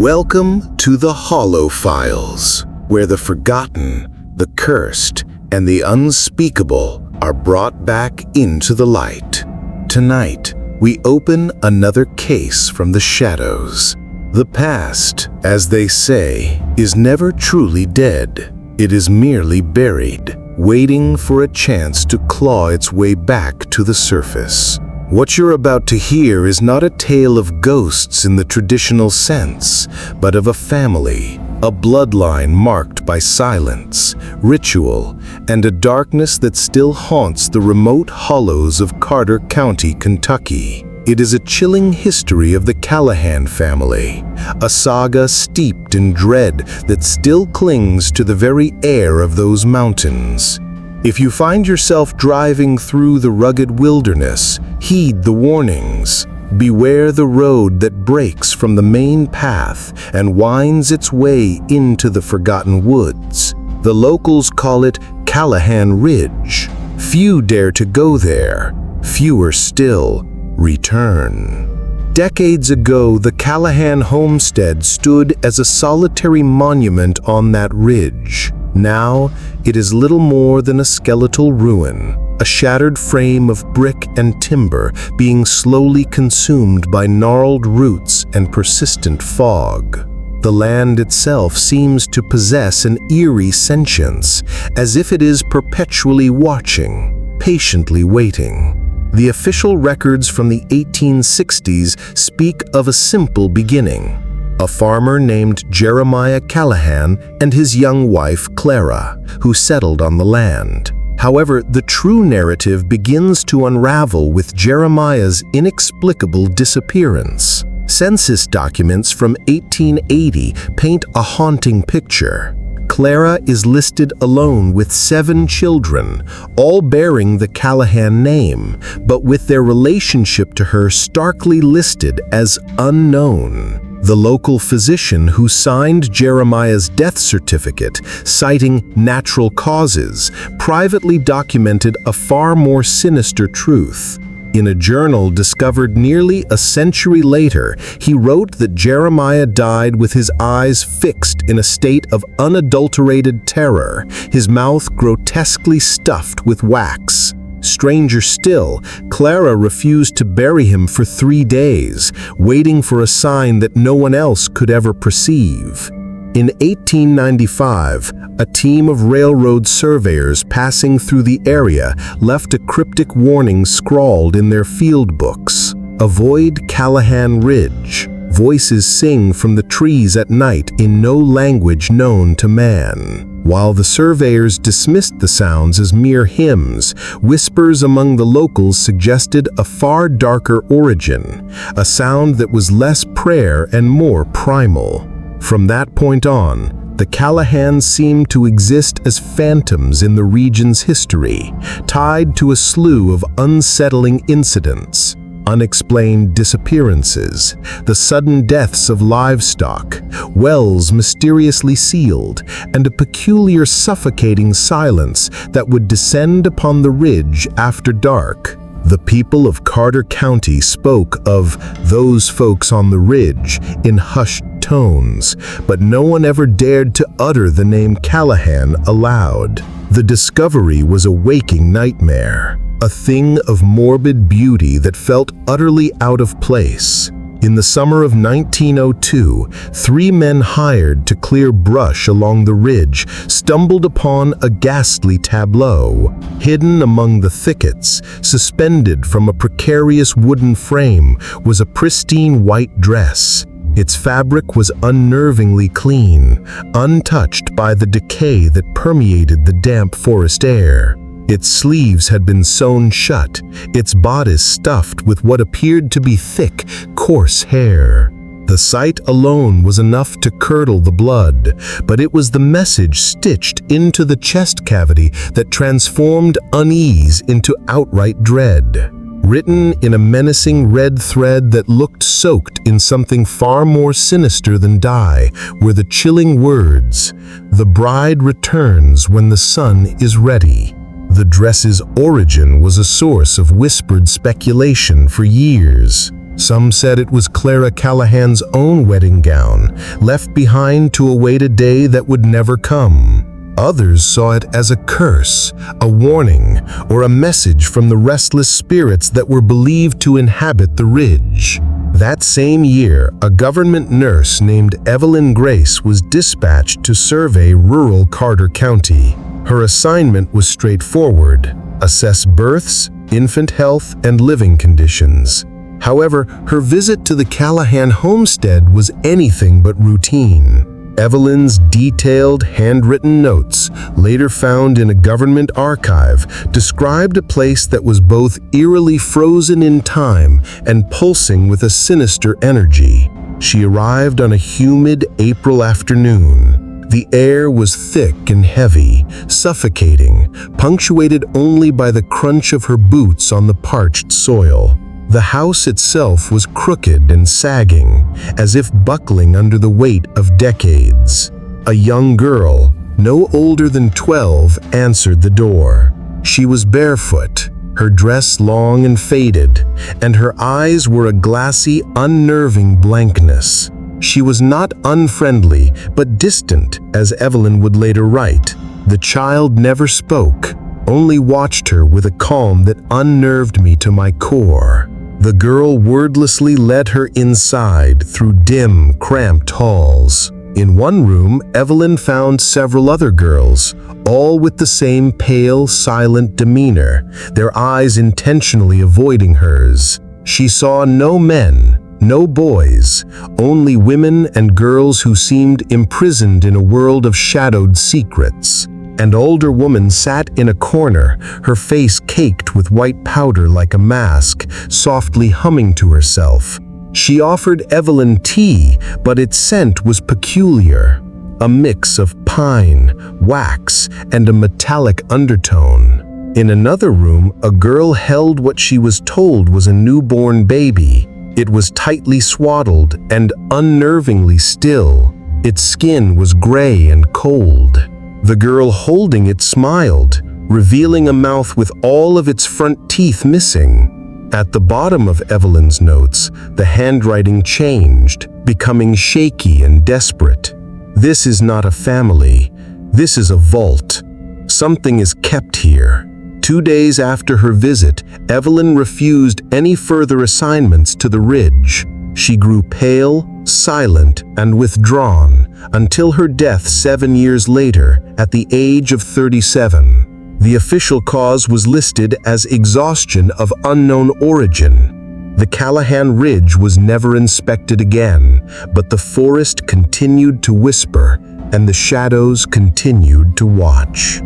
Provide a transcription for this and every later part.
Welcome to the Hollow Files, where the forgotten, the cursed, and the unspeakable are brought back into the light. Tonight, we open another case from the shadows. The past, as they say, is never truly dead. It is merely buried, waiting for a chance to claw its way back to the surface. What you're about to hear is not a tale of ghosts in the traditional sense, but of a family, a bloodline marked by silence, ritual, and a darkness that still haunts the remote hollows of Carter County, Kentucky. It is a chilling history of the Callahan family, a saga steeped in dread that still clings to the very air of those mountains. If you find yourself driving through the rugged wilderness, heed the warnings. Beware the road that breaks from the main path and winds its way into the forgotten woods. The locals call it Callahan Ridge. Few dare to go there. Fewer still return. Decades ago, the Callahan homestead stood as a solitary monument on that ridge. Now, it is little more than a skeletal ruin, a shattered frame of brick and timber being slowly consumed by gnarled roots and persistent fog. The land itself seems to possess an eerie sentience, as if it is perpetually watching, patiently waiting. The official records from the 1860s speak of a simple beginning. A farmer named Jeremiah Callahan and his young wife Clara, who settled on the land. However, the true narrative begins to unravel with Jeremiah's inexplicable disappearance. Census documents from 1880 paint a haunting picture. Clara is listed alone with 7 children, all bearing the Callahan name, but with their relationship to her starkly listed as unknown. The local physician who signed Jeremiah's death certificate, citing natural causes, privately documented a far more sinister truth. In a journal discovered nearly a century later, he wrote that Jeremiah died with his eyes fixed in a state of unadulterated terror, his mouth grotesquely stuffed with wax. Stranger still, Clara refused to bury him for 3 days, waiting for a sign that no one else could ever perceive. In 1895, a team of railroad surveyors passing through the area left a cryptic warning scrawled in their field books. "Avoid Callahan Ridge. Voices sing from the trees at night in no language known to man." While the surveyors dismissed the sounds as mere hymns, whispers among the locals suggested a far darker origin, a sound that was less prayer and more primal. From that point on, the Callahans seemed to exist as phantoms in the region's history, tied to a slew of unsettling incidents. Unexplained disappearances, the sudden deaths of livestock, wells mysteriously sealed, and a peculiar suffocating silence that would descend upon the ridge after dark. The people of Carter County spoke of "those folks on the ridge" in hushed tones, but no one ever dared to utter the name Callahan aloud. The discovery was a waking nightmare, a thing of morbid beauty that felt utterly out of place. In the summer of 1902, 3 men hired to clear brush along the ridge stumbled upon a ghastly tableau. Hidden among the thickets, suspended from a precarious wooden frame, was a pristine white dress. Its fabric was unnervingly clean, untouched by the decay that permeated the damp forest air. Its sleeves had been sewn shut, its bodice stuffed with what appeared to be thick, coarse hair. The sight alone was enough to curdle the blood, but it was the message stitched into the chest cavity that transformed unease into outright dread. Written in a menacing red thread that looked soaked in something far more sinister than dye were the chilling words, "The bride returns when the sun is ready." The dress's origin was a source of whispered speculation for years. Some said it was Clara Callahan's own wedding gown, left behind to await a day that would never come. Others saw it as a curse, a warning, or a message from the restless spirits that were believed to inhabit the ridge. That same year, a government nurse named Evelyn Grace was dispatched to survey rural Carter County. Her assignment was straightforward: assess births, infant health, and living conditions. However, her visit to the Callahan homestead was anything but routine. Evelyn's detailed, handwritten notes, later found in a government archive, described a place that was both eerily frozen in time and pulsing with a sinister energy. She arrived on a humid April afternoon. The air was thick and heavy, suffocating, punctuated only by the crunch of her boots on the parched soil. The house itself was crooked and sagging, as if buckling under the weight of decades. A young girl, no older than 12, answered the door. She was barefoot, her dress long and faded, and her eyes were a glassy, unnerving blankness. She was not unfriendly, but distant, as Evelyn would later write. The child never spoke, only watched her with a calm that unnerved me to my core. The girl wordlessly led her inside through dim, cramped halls. In one room, Evelyn found several other girls, all with the same pale, silent demeanor, their eyes intentionally avoiding hers. She saw no men, no boys, only women and girls who seemed imprisoned in a world of shadowed secrets. An older woman sat in a corner, her face caked with white powder like a mask, softly humming to herself. She offered Evelyn tea, but its scent was peculiar, a mix of pine, wax, and a metallic undertone. In another room, a girl held what she was told was a newborn baby. It was tightly swaddled and unnervingly still. Its skin was gray and cold. The girl holding it smiled, revealing a mouth with all of its front teeth missing. At the bottom of Evelyn's notes, the handwriting changed, becoming shaky and desperate. "This is not a family. This is a vault. Something is kept here." 2 days after her visit, Evelyn refused any further assignments to the ridge. She grew pale, silent, and withdrawn until her death 7 years later at the age of 37. The official cause was listed as exhaustion of unknown origin. The Callahan Ridge was never inspected again, but the forest continued to whisper and the shadows continued to watch.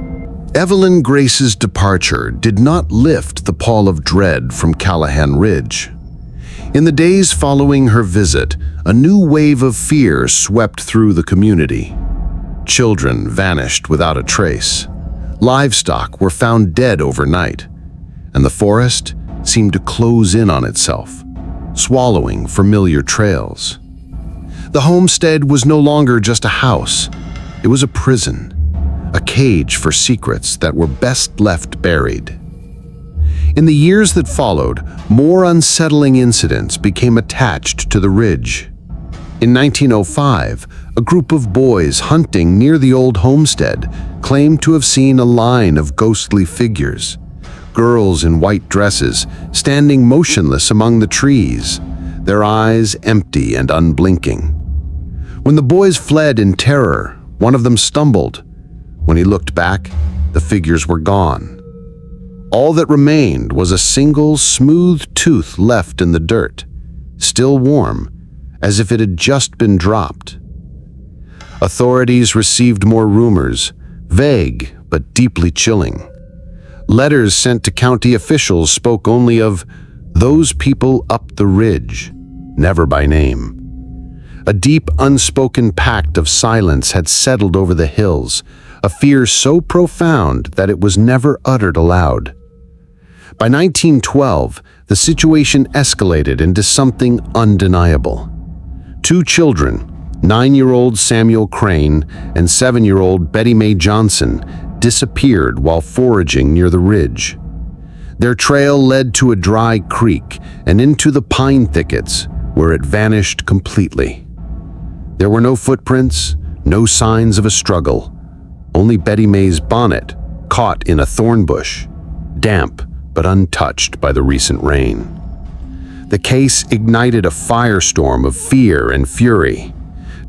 Evelyn Grace's departure did not lift the pall of dread from Callahan Ridge. In the days following her visit, a new wave of fear swept through the community. Children vanished without a trace. Livestock were found dead overnight, and the forest seemed to close in on itself, swallowing familiar trails. The homestead was no longer just a house. It was a prison, a cage for secrets that were best left buried. In the years that followed, more unsettling incidents became attached to the ridge. In 1905, a group of boys hunting near the old homestead claimed to have seen a line of ghostly figures, girls in white dresses standing motionless among the trees, their eyes empty and unblinking. When the boys fled in terror, one of them stumbled. When he looked back, the figures were gone. All that remained was a single smooth tooth left in the dirt, still warm, as if it had just been dropped. Authorities received more rumors, vague but deeply chilling. Letters sent to county officials spoke only of those people up the ridge, never by name. A deep, unspoken pact of silence had settled over the hills, a fear so profound that it was never uttered aloud. By 1912, the situation escalated into something undeniable. 2 children, 9-year-old Samuel Crane and 7-year-old Betty Mae Johnson, disappeared while foraging near the ridge. Their trail led to a dry creek and into the pine thickets, where it vanished completely. There were no footprints, no signs of a struggle, only Betty May's bonnet caught in a thorn bush, damp but untouched by the recent rain. The case ignited a firestorm of fear and fury.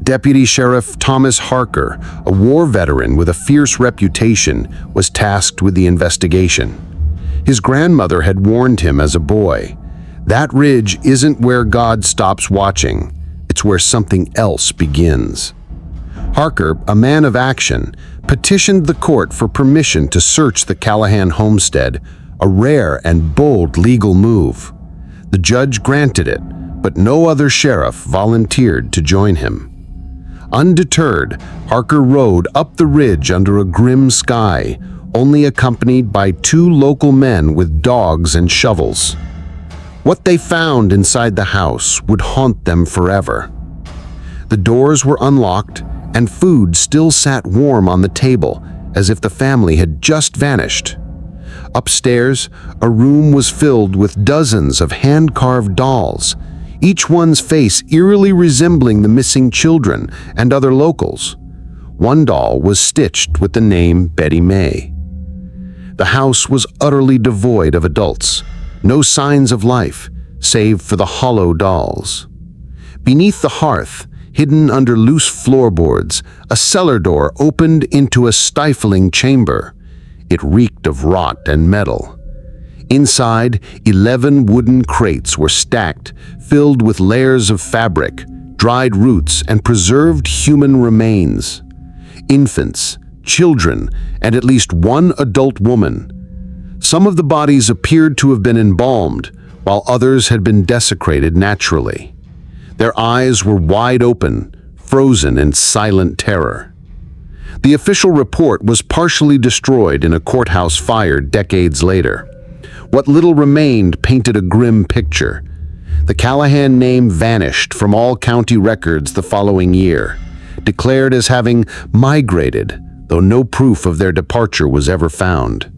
Deputy Sheriff Thomas Harker, a war veteran with a fierce reputation, was tasked with the investigation. His grandmother had warned him as a boy, "That ridge isn't where God stops watching, it's where something else begins." Harker, a man of action, petitioned the court for permission to search the Callahan homestead, a rare and bold legal move. The judge granted it, but no other sheriff volunteered to join him. Undeterred, Harker rode up the ridge under a grim sky, only accompanied by 2 local men with dogs and shovels. What they found inside the house would haunt them forever. The doors were unlocked, and food still sat warm on the table, as if the family had just vanished. Upstairs, a room was filled with dozens of hand-carved dolls, each one's face eerily resembling the missing children and other locals. One doll was stitched with the name Betty May. The house was utterly devoid of adults, no signs of life, save for the hollow dolls. Beneath the hearth, hidden under loose floorboards, a cellar door opened into a stifling chamber. It reeked of rot and metal. Inside, 11 wooden crates were stacked, filled with layers of fabric, dried roots, and preserved human remains. Infants, children, and at least one adult woman. Some of the bodies appeared to have been embalmed, while others had been desecrated naturally. Their eyes were wide open, frozen in silent terror. The official report was partially destroyed in a courthouse fire decades later. What little remained painted a grim picture. The Callahan name vanished from all county records the following year, declared as having migrated, though no proof of their departure was ever found.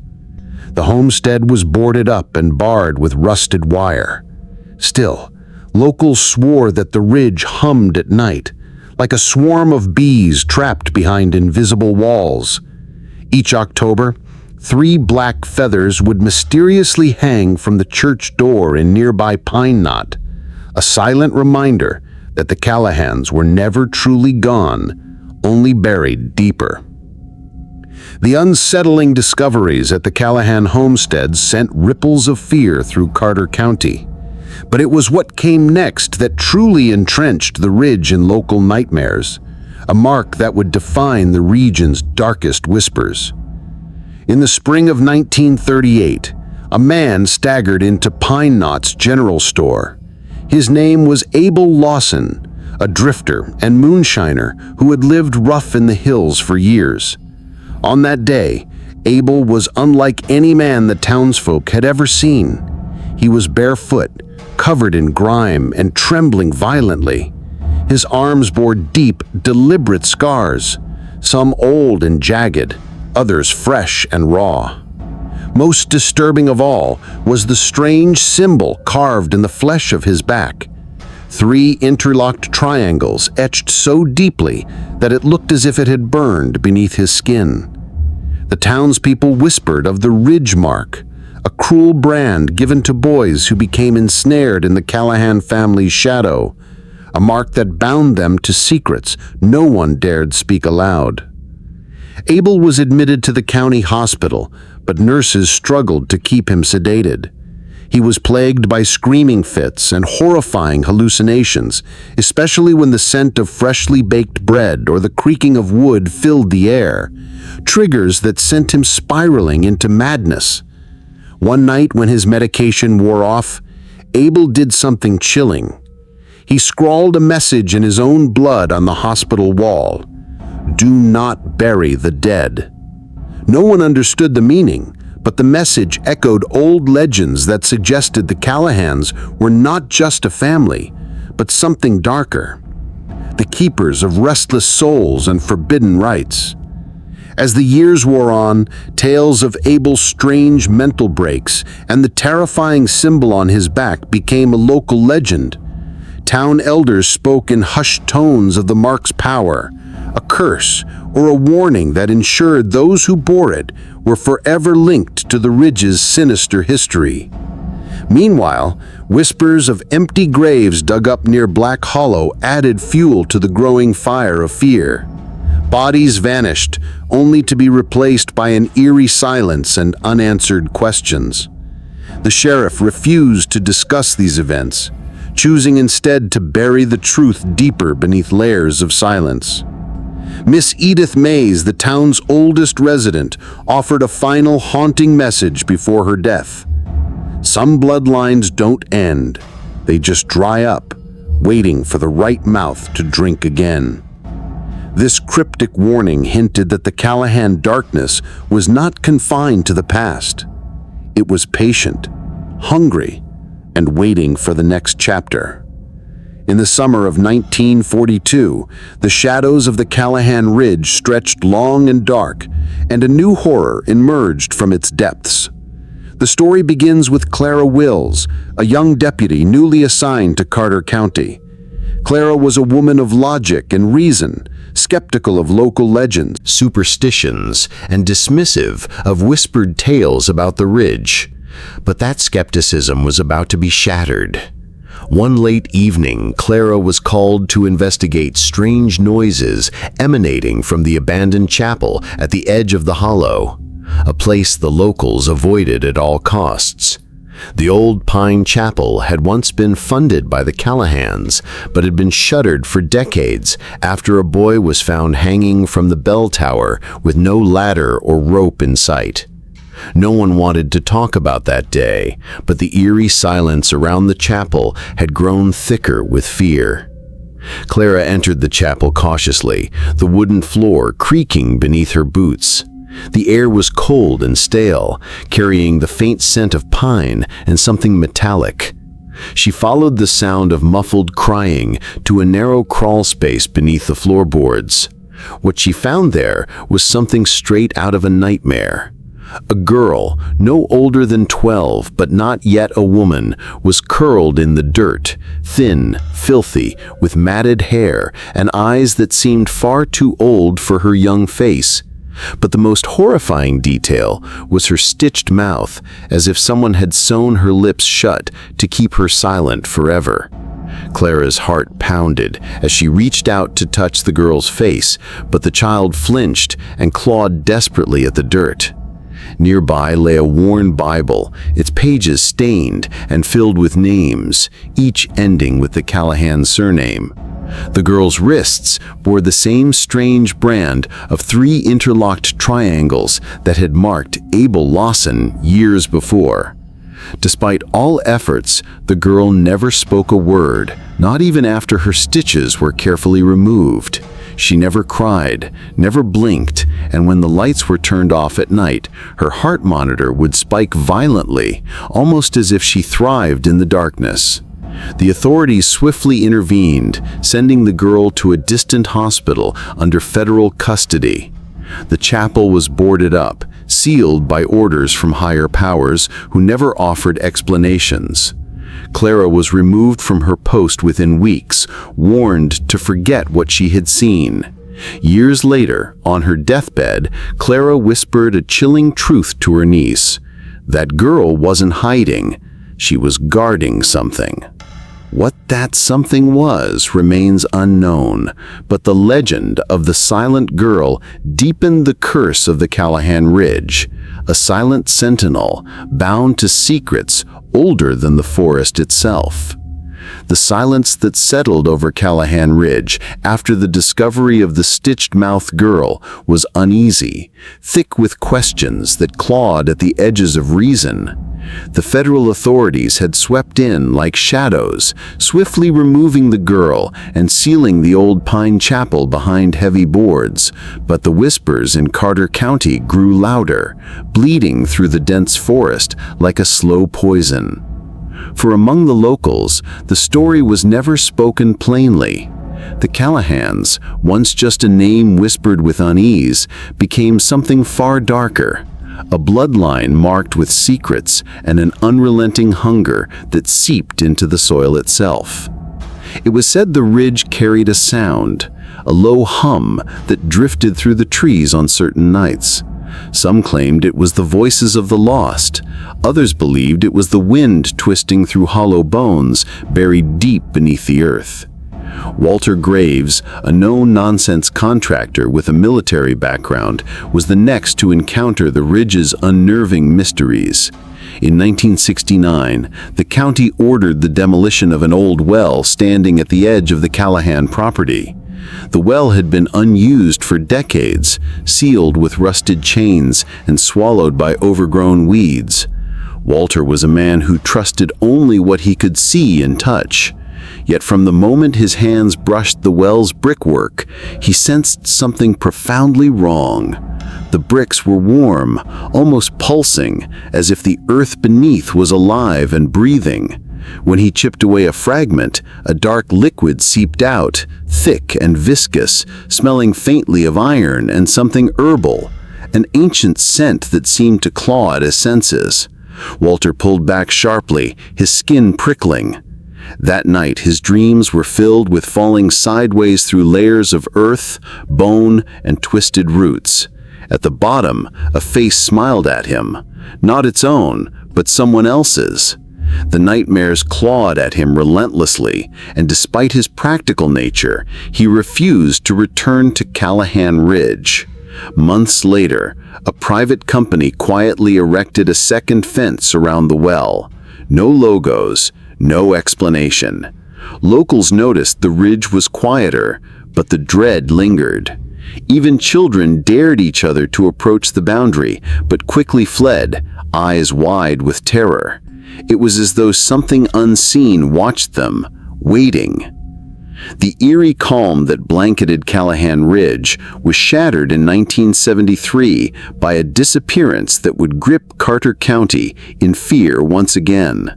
The homestead was boarded up and barred with rusted wire. Still, locals swore that the ridge hummed at night, like a swarm of bees trapped behind invisible walls. Each October, 3 black feathers would mysteriously hang from the church door in nearby pine knot, a silent reminder that the Callahans were never truly gone, only buried deeper. The unsettling discoveries at the Callahan homesteads sent ripples of fear through Carter County. But it was what came next that truly entrenched the ridge in local nightmares, a mark that would define the region's darkest whispers. In the spring of 1938, a man staggered into Pine Knot's general store. His name was Abel Lawson, a drifter and moonshiner who had lived rough in the hills for years. On that day, Abel was unlike any man the townsfolk had ever seen. He was barefoot, covered in grime and trembling violently. His arms bore deep, deliberate scars, some old and jagged, others fresh and raw. Most disturbing of all was the strange symbol carved in the flesh of his back. 3 interlocked triangles etched so deeply that it looked as if it had burned beneath his skin. The townspeople whispered of the ridge mark, a cruel brand given to boys who became ensnared in the Callahan family's shadow, a mark that bound them to secrets no one dared speak aloud. Abel was admitted to the county hospital, but nurses struggled to keep him sedated. He was plagued by screaming fits and horrifying hallucinations, especially when the scent of freshly baked bread or the creaking of wood filled the air, triggers that sent him spiraling into madness. One night when his medication wore off, Abel did something chilling. He scrawled a message in his own blood on the hospital wall: "Do not bury the dead." No one understood the meaning, but the message echoed old legends that suggested the Callahans were not just a family, but something darker, the keepers of restless souls and forbidden rites. As the years wore on, tales of Abel's strange mental breaks and the terrifying symbol on his back became a local legend. Town elders spoke in hushed tones of the mark's power, a curse or a warning that ensured those who bore it were forever linked to the ridge's sinister history. Meanwhile, whispers of empty graves dug up near Black Hollow added fuel to the growing fire of fear. Bodies vanished, only to be replaced by an eerie silence and unanswered questions. The sheriff refused to discuss these events, choosing instead to bury the truth deeper beneath layers of silence. Miss Edith Mays, the town's oldest resident, offered a final haunting message before her death. Some bloodlines don't end, they just dry up, waiting for the right mouth to drink again. This cryptic warning hinted that the Callahan darkness was not confined to the past. It was patient, hungry, and waiting for the next chapter. In the summer of 1942, the shadows of the Callahan Ridge stretched long and dark, and a new horror emerged from its depths. The story begins with Clara Wills, a young deputy newly assigned to Carter County. Clara was a woman of logic and reason, skeptical of local legends, superstitions, and dismissive of whispered tales about the ridge. But that skepticism was about to be shattered. One late evening, Clara was called to investigate strange noises emanating from the abandoned chapel at the edge of the hollow, a place the locals avoided at all costs. The old pine chapel had once been funded by the Callahans, but had been shuttered for decades after a boy was found hanging from the bell tower with no ladder or rope in sight. No one wanted to talk about that day, but the eerie silence around the chapel had grown thicker with fear. Clara entered the chapel cautiously, the wooden floor creaking beneath her boots. The air was cold and stale, carrying the faint scent of pine and something metallic. She followed the sound of muffled crying to a narrow crawl space beneath the floorboards. What she found there was something straight out of a nightmare. A girl, no older than 12 but not yet a woman, was curled in the dirt, thin, filthy, with matted hair and eyes that seemed far too old for her young face. But the most horrifying detail was her stitched mouth, as if someone had sewn her lips shut to keep her silent forever. Clara's heart pounded as she reached out to touch the girl's face, but the child flinched and clawed desperately at the dirt. Nearby lay a worn Bible, its pages stained and filled with names, each ending with the Callahan surname. The girl's wrists bore the same strange brand of 3 interlocked triangles that had marked Abel Lawson years before. Despite all efforts, the girl never spoke a word, not even after her stitches were carefully removed. She never cried, never blinked, and when the lights were turned off at night, her heart monitor would spike violently, almost as if she thrived in the darkness. The authorities swiftly intervened, sending the girl to a distant hospital under federal custody. The chapel was boarded up, sealed by orders from higher powers who never offered explanations. Clara was removed from her post within weeks, warned to forget what she had seen. Years later, on her deathbed, Clara whispered a chilling truth to her niece. That girl wasn't hiding, she was guarding something. What that something was remains unknown, but the legend of the silent girl deepened the curse of the Callahan Ridge, a silent sentinel bound to secrets older than the forest itself. The silence that settled over Callahan Ridge after the discovery of the stitched-mouthed girl was uneasy, thick with questions that clawed at the edges of reason. The federal authorities had swept in like shadows, swiftly removing the girl and sealing the old pine chapel behind heavy boards, but the whispers in Carter County grew louder, bleeding through the dense forest like a slow poison. For among the locals, the story was never spoken plainly. The Callahans, once just a name whispered with unease, became something far darker. A bloodline marked with secrets and an unrelenting hunger that seeped into the soil itself. It was said the ridge carried a sound, a low hum that drifted through the trees on certain nights. Some claimed it was the voices of the lost. Others believed it was the wind twisting through hollow bones buried deep beneath the earth. Walter Graves, a no-nonsense contractor with a military background, was the next to encounter the ridge's unnerving mysteries. In 1969, the county ordered the demolition of an old well standing at the edge of the Callahan property. The well had been unused for decades, sealed with rusted chains and swallowed by overgrown weeds. Walter was a man who trusted only what he could see and touch. Yet from the moment his hands brushed the well's brickwork, he sensed something profoundly wrong. The bricks were warm, almost pulsing, as if the earth beneath was alive and breathing. When he chipped away a fragment, a dark liquid seeped out, thick and viscous, smelling faintly of iron and something herbal, an ancient scent that seemed to claw at his senses. Walter pulled back sharply, his skin prickling. That night, his dreams were filled with falling sideways through layers of earth, bone, and twisted roots. At the bottom, a face smiled at him, not its own, but someone else's. The nightmares clawed at him relentlessly, and despite his practical nature, he refused to return to Callahan Ridge. Months later, a private company quietly erected a second fence around the well. No logos, no explanation. Locals noticed the ridge was quieter, but the dread lingered. Even children dared each other to approach the boundary, but quickly fled, eyes wide with terror. It was as though something unseen watched them, waiting. The eerie calm that blanketed Callahan Ridge was shattered in 1973 by a disappearance that would grip Carter County in fear once again.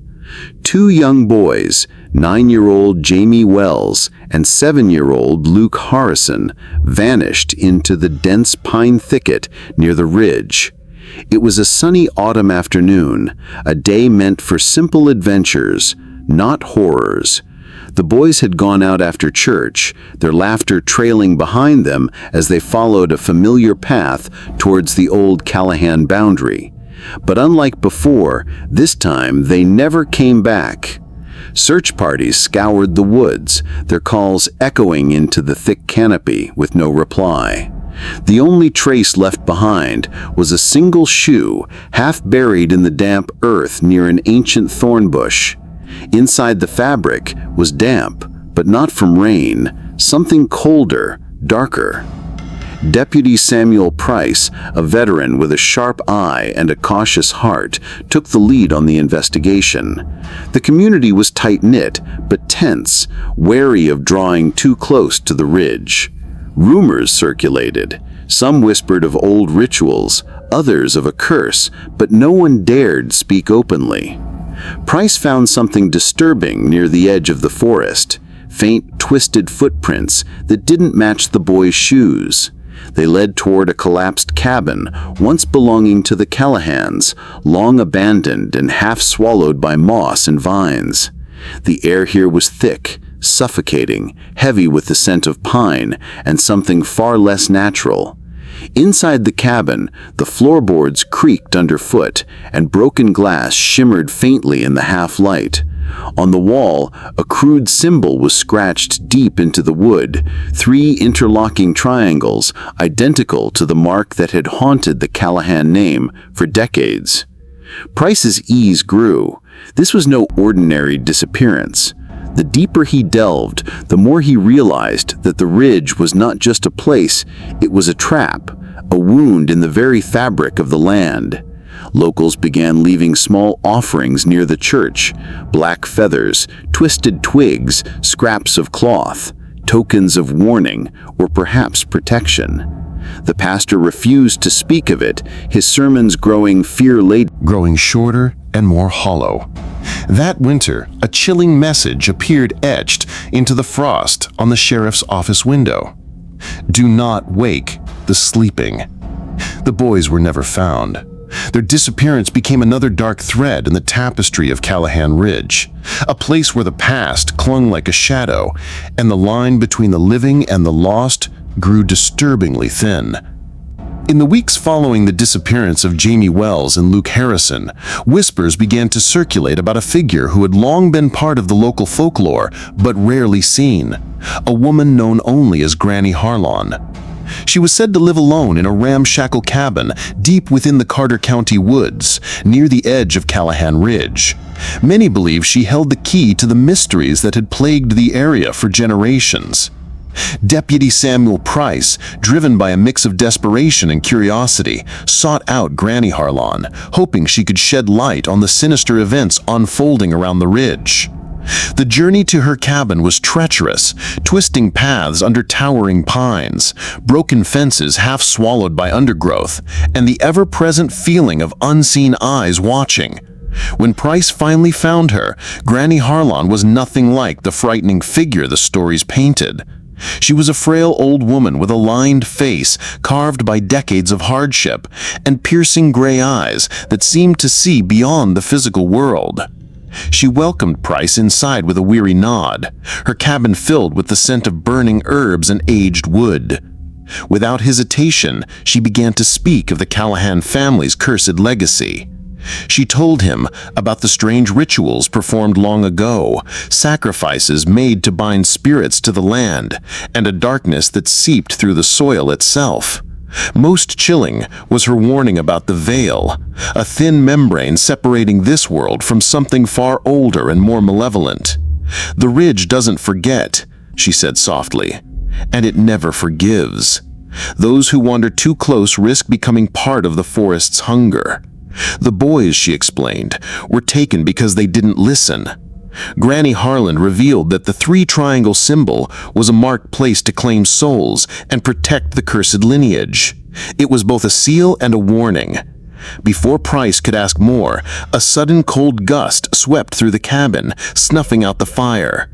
Two young boys, 9-year-old Jamie Wells and 7-year-old Luke Harrison, vanished into the dense pine thicket near the ridge. It was a sunny autumn afternoon, a day meant for simple adventures, not horrors. The boys had gone out after church, their laughter trailing behind them as they followed a familiar path towards the old Callahan boundary. But unlike before, this time they never came back. Search parties scoured the woods, their calls echoing into the thick canopy with no reply. The only trace left behind was a single shoe, half buried in the damp earth near an ancient thorn bush. Inside the fabric was damp, but not from rain, something colder, darker. Deputy Samuel Price, a veteran with a sharp eye and a cautious heart, took the lead on the investigation. The community was tight-knit, but tense, wary of drawing too close to the ridge. Rumors circulated. Some whispered of old rituals, others of a curse, but no one dared speak openly. Price found something disturbing near the edge of the forest, faint, twisted footprints that didn't match the boys' shoes. They led toward a collapsed cabin, once belonging to the Callahans, long abandoned and half swallowed by moss and vines. The air here was thick, suffocating, heavy with the scent of pine and something far less natural. Inside the cabin, the floorboards creaked underfoot, and broken glass shimmered faintly in the half-light. On the wall, a crude symbol was scratched deep into the wood, 3 interlocking triangles, identical to the mark that had haunted the Callahan name for decades. Price's ease grew. This was no ordinary disappearance. The deeper he delved, the more he realized that the ridge was not just a place, it was a trap, a wound in the very fabric of the land. Locals began leaving small offerings near the church, black feathers, twisted twigs, scraps of cloth, tokens of warning or perhaps protection. The pastor refused to speak of it, his sermons growing fear-laden, growing shorter and more hollow. That winter, a chilling message appeared etched into the frost on the sheriff's office window. "Do not wake the sleeping." The boys were never found. Their disappearance became another dark thread in the tapestry of Callahan Ridge, a place where the past clung like a shadow, and the line between the living and the lost grew disturbingly thin. In the weeks following the disappearance of Jamie Wells and Luke Harrison, whispers began to circulate about a figure who had long been part of the local folklore but rarely seen, a woman known only as Granny Harlan. She was said to live alone in a ramshackle cabin deep within the Carter County woods, near the edge of Callahan Ridge. Many believe she held the key to the mysteries that had plagued the area for generations. Deputy Samuel Price, driven by a mix of desperation and curiosity, sought out Granny Harlan, hoping she could shed light on the sinister events unfolding around the ridge. The journey to her cabin was treacherous, twisting paths under towering pines, broken fences half swallowed by undergrowth, and the ever-present feeling of unseen eyes watching. When Price finally found her, Granny Harlan was nothing like the frightening figure the stories painted. She was a frail old woman with a lined face carved by decades of hardship and piercing gray eyes that seemed to see beyond the physical world. She welcomed Price inside with a weary nod, her cabin filled with the scent of burning herbs and aged wood. Without hesitation, she began to speak of the Callahan family's cursed legacy. She told him about the strange rituals performed long ago, sacrifices made to bind spirits to the land, and a darkness that seeped through the soil itself. Most chilling was her warning about the veil, a thin membrane separating this world from something far older and more malevolent. "The ridge doesn't forget," she said softly, "and it never forgives. Those who wander too close risk becoming part of the forest's hunger." The boys, she explained, were taken because they didn't listen. Granny Harlan revealed that the three-triangle symbol was a marked place to claim souls and protect the cursed lineage. It was both a seal and a warning. Before Price could ask more, a sudden cold gust swept through the cabin, snuffing out the fire.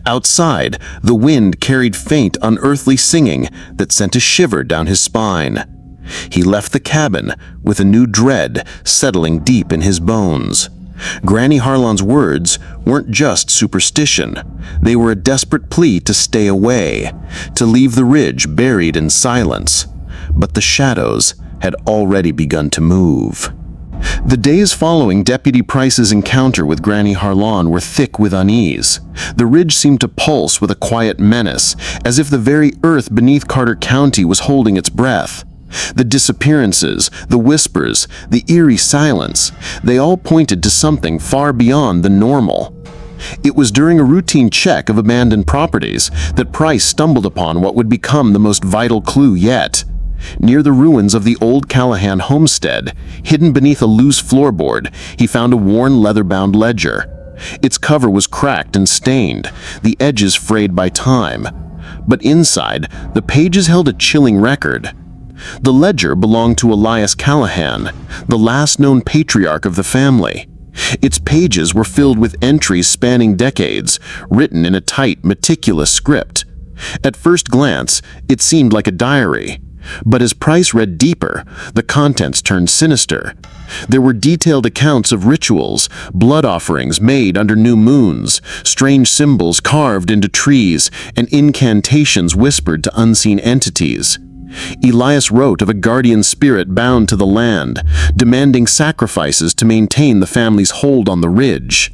Outside, the wind carried faint, unearthly singing that sent a shiver down his spine. He left the cabin with a new dread settling deep in his bones. Granny Harlan's words weren't just superstition. They were a desperate plea to stay away, to leave the ridge buried in silence. But the shadows had already begun to move. The days following Deputy Price's encounter with Granny Harlan were thick with unease. The ridge seemed to pulse with a quiet menace, as if the very earth beneath Carter County was holding its breath. The disappearances, the whispers, the eerie silence, they all pointed to something far beyond the normal. It was during a routine check of abandoned properties that Price stumbled upon what would become the most vital clue yet. Near the ruins of the old Callahan homestead, hidden beneath a loose floorboard, he found a worn leather-bound ledger. Its cover was cracked and stained, the edges frayed by time. But inside, the pages held a chilling record. The ledger belonged to Elias Callahan, the last known patriarch of the family. Its pages were filled with entries spanning decades, written in a tight, meticulous script. At first glance, it seemed like a diary. But as Price read deeper, the contents turned sinister. There were detailed accounts of rituals, blood offerings made under new moons, strange symbols carved into trees, and incantations whispered to unseen entities. Elias wrote of a guardian spirit bound to the land, demanding sacrifices to maintain the family's hold on the ridge.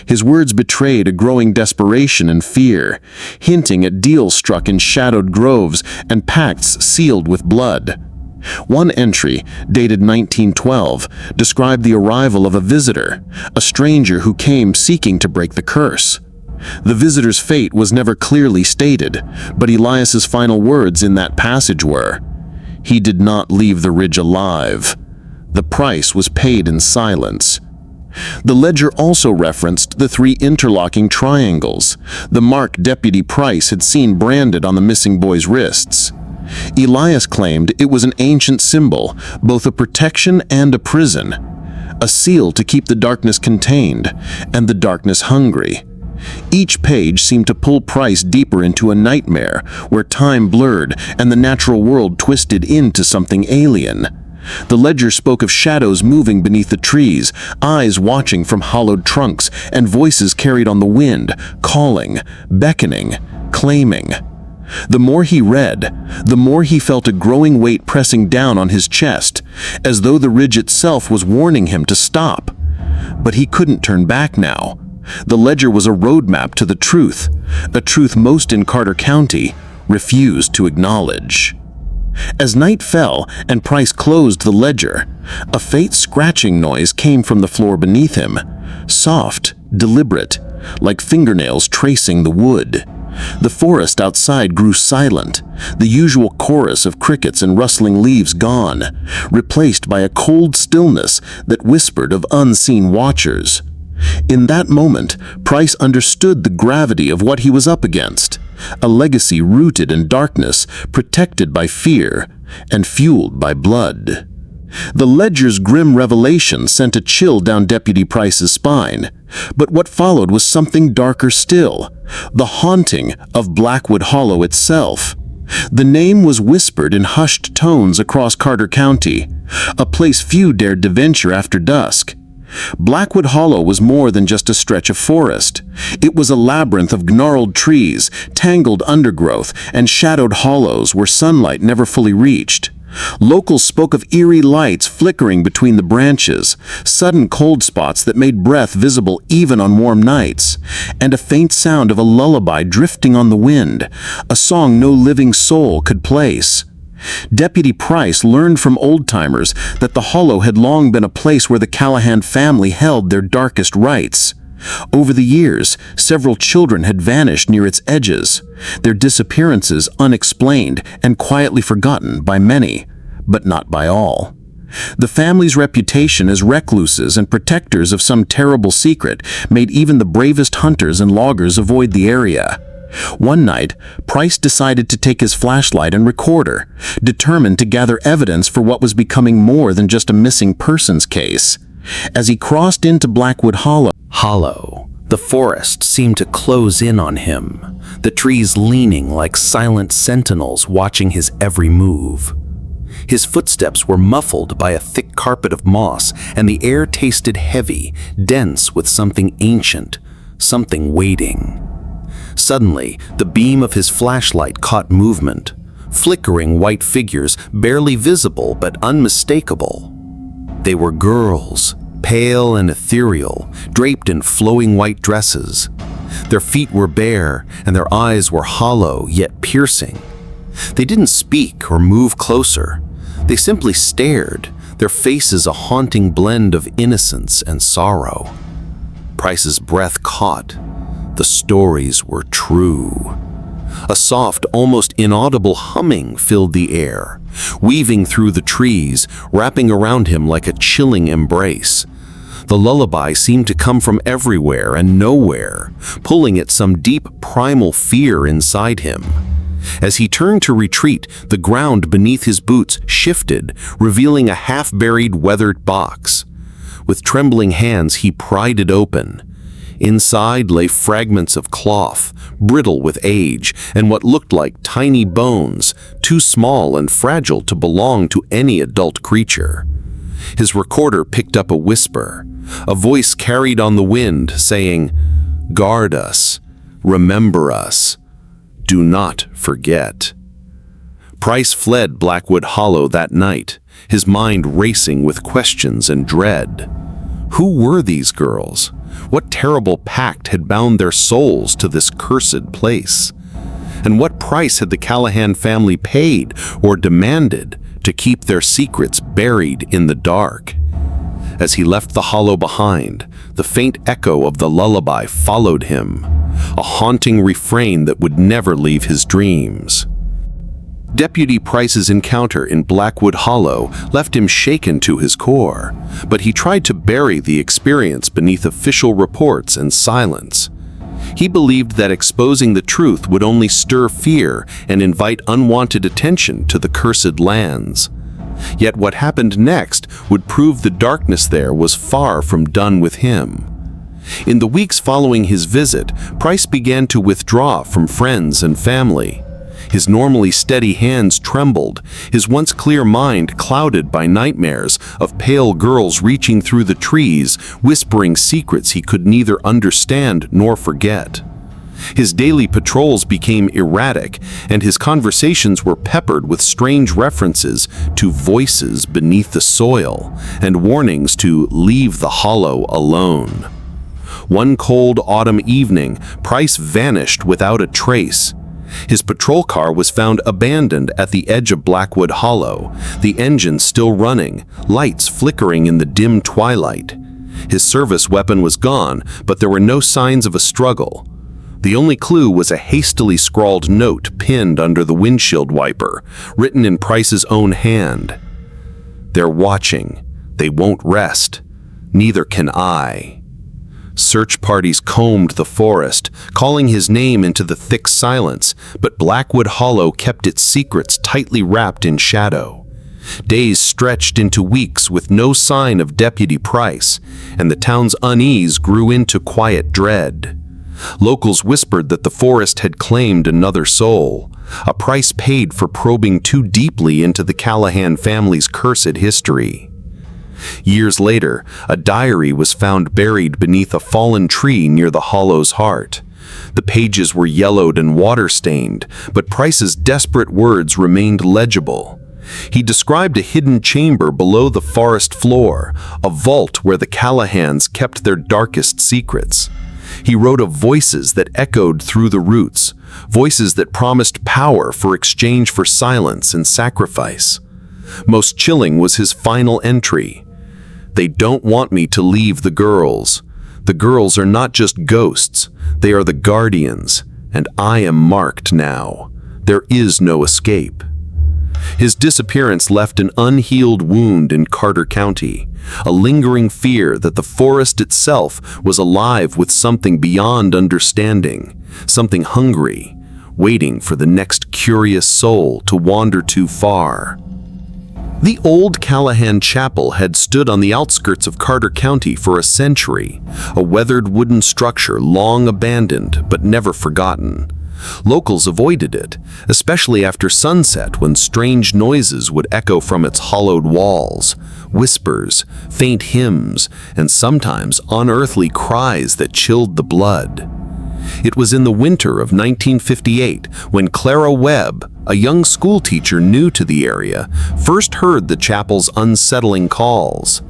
His words betrayed a growing desperation and fear, hinting at deals struck in shadowed groves and pacts sealed with blood. One entry, dated 1912, described the arrival of a visitor, a stranger who came seeking to break the curse. The visitor's fate was never clearly stated, but Elias's final words in that passage were, "He did not leave the ridge alive. The price was paid in silence." The ledger also referenced the three interlocking triangles, the mark Deputy Price had seen branded on the missing boy's wrists. Elias claimed it was an ancient symbol, both a protection and a prison. a seal to keep the darkness contained, and the darkness hungry. Each page seemed to pull Price deeper into a nightmare where time blurred and the natural world twisted into something alien. The ledger spoke of shadows moving beneath the trees, eyes watching from hollowed trunks, and voices carried on the wind, calling, beckoning, claiming. The more he read, the more he felt a growing weight pressing down on his chest, as though the ridge itself was warning him to stop. But he couldn't turn back now. The ledger was a roadmap to the truth, a truth most in Carter County refused to acknowledge. As night fell and Price closed the ledger, a faint scratching noise came from the floor beneath him, soft, deliberate, like fingernails tracing the wood. The forest outside grew silent, the usual chorus of crickets and rustling leaves gone, replaced by a cold stillness that whispered of unseen watchers. In that moment, Price understood the gravity of what he was up against, a legacy rooted in darkness, protected by fear, and fueled by blood. The ledger's grim revelation sent a chill down Deputy Price's spine, but what followed was something darker still, the haunting of Blackwood Hollow itself. The name was whispered in hushed tones across Carter County, a place few dared to venture after dusk. Blackwood Hollow was more than just a stretch of forest. It was a labyrinth of gnarled trees, tangled undergrowth, and shadowed hollows where sunlight never fully reached. Locals spoke of eerie lights flickering between the branches, sudden cold spots that made breath visible even on warm nights, and a faint sound of a lullaby drifting on the wind, a song no living soul could place. Deputy Price learned from old-timers that the Hollow had long been a place where the Callahan family held their darkest rites. Over the years, several children had vanished near its edges, their disappearances unexplained and quietly forgotten by many, but not by all. The family's reputation as recluses and protectors of some terrible secret made even the bravest hunters and loggers avoid the area. One night, Price decided to take his flashlight and recorder, determined to gather evidence for what was becoming more than just a missing persons case. As he crossed into Blackwood Hollow, the forest seemed to close in on him, the trees leaning like silent sentinels watching his every move. His footsteps were muffled by a thick carpet of moss, and the air tasted heavy, dense with something ancient, something waiting. Suddenly, the beam of his flashlight caught movement, flickering white figures barely visible but unmistakable. They were girls, pale and ethereal, draped in flowing white dresses. Their feet were bare, and their eyes were hollow yet piercing. They didn't speak or move closer. They simply stared, their faces a haunting blend of innocence and sorrow. Price's breath caught. The stories were true. A soft, almost inaudible humming filled the air, weaving through the trees, wrapping around him like a chilling embrace. The lullaby seemed to come from everywhere and nowhere, pulling at some deep primal fear inside him. As he turned to retreat, the ground beneath his boots shifted, revealing a half-buried weathered box. With trembling hands, he pried it open. Inside lay fragments of cloth, brittle with age, and what looked like tiny bones, too small and fragile to belong to any adult creature. His recorder picked up a whisper, a voice carried on the wind, saying, "Guard us, remember us, do not forget." Price fled Blackwood Hollow that night, his mind racing with questions and dread. Who were these girls? What terrible pact had bound their souls to this cursed place? And what price had the Callahan family paid or demanded to keep their secrets buried in the dark? As he left the hollow behind, the faint echo of the lullaby followed him, a haunting refrain that would never leave his dreams. Deputy Price's encounter in Blackwood Hollow left him shaken to his core, but he tried to bury the experience beneath official reports and silence. He believed that exposing the truth would only stir fear and invite unwanted attention to the cursed lands. Yet what happened next would prove the darkness there was far from done with him. In the weeks following his visit, Price began to withdraw from friends and family. His normally steady hands trembled, his once clear mind clouded by nightmares of pale girls reaching through the trees, whispering secrets he could neither understand nor forget. His daily patrols became erratic, and his conversations were peppered with strange references to voices beneath the soil and warnings to leave the hollow alone. One cold autumn evening, Price vanished without a trace. His patrol car was found abandoned at the edge of Blackwood Hollow, the engine still running, lights flickering in the dim twilight. His service weapon was gone, but there were no signs of a struggle. The only clue was a hastily scrawled note pinned under the windshield wiper, written in Price's own hand. "They're watching. They won't rest. Neither can I." Search parties combed the forest, calling his name into the thick silence, but Blackwood Hollow kept its secrets tightly wrapped in shadow. Days stretched into weeks with no sign of Deputy Price, and the town's unease grew into quiet dread. Locals whispered that the forest had claimed another soul, a price paid for probing too deeply into the Callahan family's cursed history. Years later, a diary was found buried beneath a fallen tree near the hollow's heart. The pages were yellowed and water-stained, but Price's desperate words remained legible. He described a hidden chamber below the forest floor, a vault where the Callahans kept their darkest secrets. He wrote of voices that echoed through the roots, voices that promised power for exchange for silence and sacrifice. Most chilling was his final entry. "They don't want me to leave the girls. The girls are not just ghosts, they are the guardians, and I am marked now. There is no escape." His disappearance left an unhealed wound in Carter County, a lingering fear that the forest itself was alive with something beyond understanding, something hungry, waiting for the next curious soul to wander too far. The old Callahan Chapel had stood on the outskirts of Carter County for a century, a weathered wooden structure long abandoned but never forgotten. Locals avoided it, especially after sunset when strange noises would echo from its hollowed walls, whispers, faint hymns, and sometimes unearthly cries that chilled the blood. It was in the winter of 1958 when Clara Webb, a young schoolteacher new to the area, first heard the chapel's unsettling calls.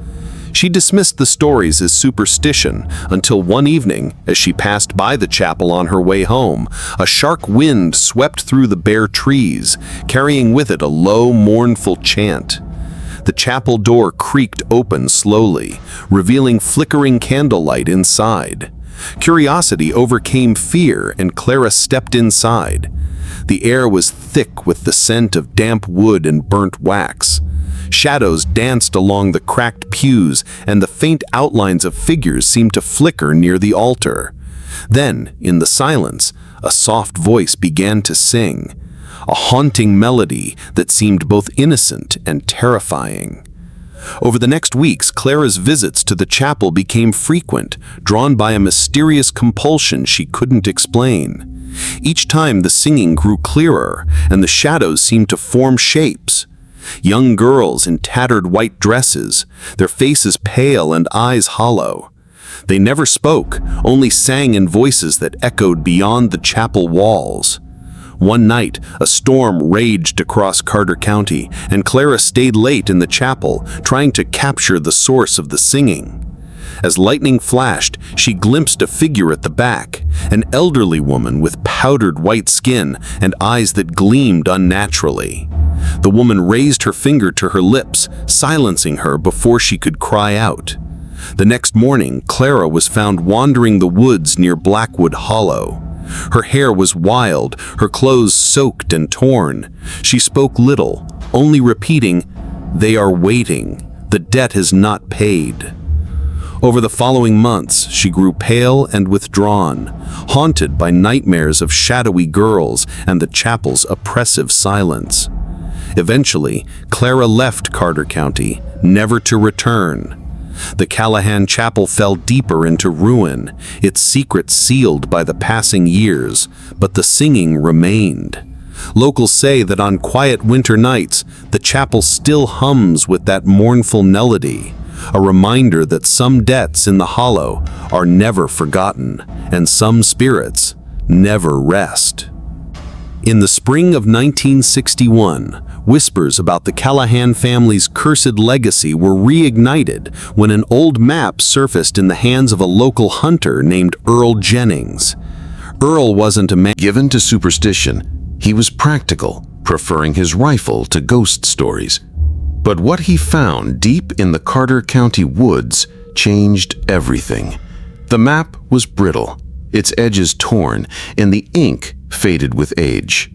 She dismissed the stories as superstition until one evening, as she passed by the chapel on her way home, a sharp wind swept through the bare trees, carrying with it a low, mournful chant. The chapel door creaked open slowly, revealing flickering candlelight inside. Curiosity overcame fear, and Clara stepped inside. The air was thick with the scent of damp wood and burnt wax. Shadows danced along the cracked pews, and the faint outlines of figures seemed to flicker near the altar. Then, in the silence, a soft voice began to sing, a haunting melody that seemed both innocent and terrifying. Over the next weeks, Clara's visits to the chapel became frequent, drawn by a mysterious compulsion she couldn't explain. Each time the singing grew clearer, and the shadows seemed to form shapes. Young girls in tattered white dresses, their faces pale and eyes hollow. They never spoke, only sang in voices that echoed beyond the chapel walls. One night, a storm raged across Carter County, and Clara stayed late in the chapel, trying to capture the source of the singing. As lightning flashed, she glimpsed a figure at the back, an elderly woman with powdered white skin and eyes that gleamed unnaturally. The woman raised her finger to her lips, silencing her before she could cry out. The next morning, Clara was found wandering the woods near Blackwood Hollow. Her hair was wild, her clothes soaked and torn. She spoke little, only repeating, "They are waiting. The debt is not paid." Over the following months, she grew pale and withdrawn, haunted by nightmares of shadowy girls and the chapel's oppressive silence. Eventually, Clara left Carter County, never to return. The Callahan chapel fell deeper into ruin, its secrets sealed by the passing years, but the singing remained. Locals say that on quiet winter nights, the chapel still hums with that mournful melody, a reminder that some deaths in the hollow are never forgotten, and some spirits never rest. In the spring of 1961, whispers about the Callahan family's cursed legacy were reignited when an old map surfaced in the hands of a local hunter named Earl Jennings. Earl wasn't a man Given to superstition, he was practical, preferring his rifle to ghost stories. But what he found deep in the Carter County woods changed everything. The map was brittle, its edges torn, and the ink faded with age.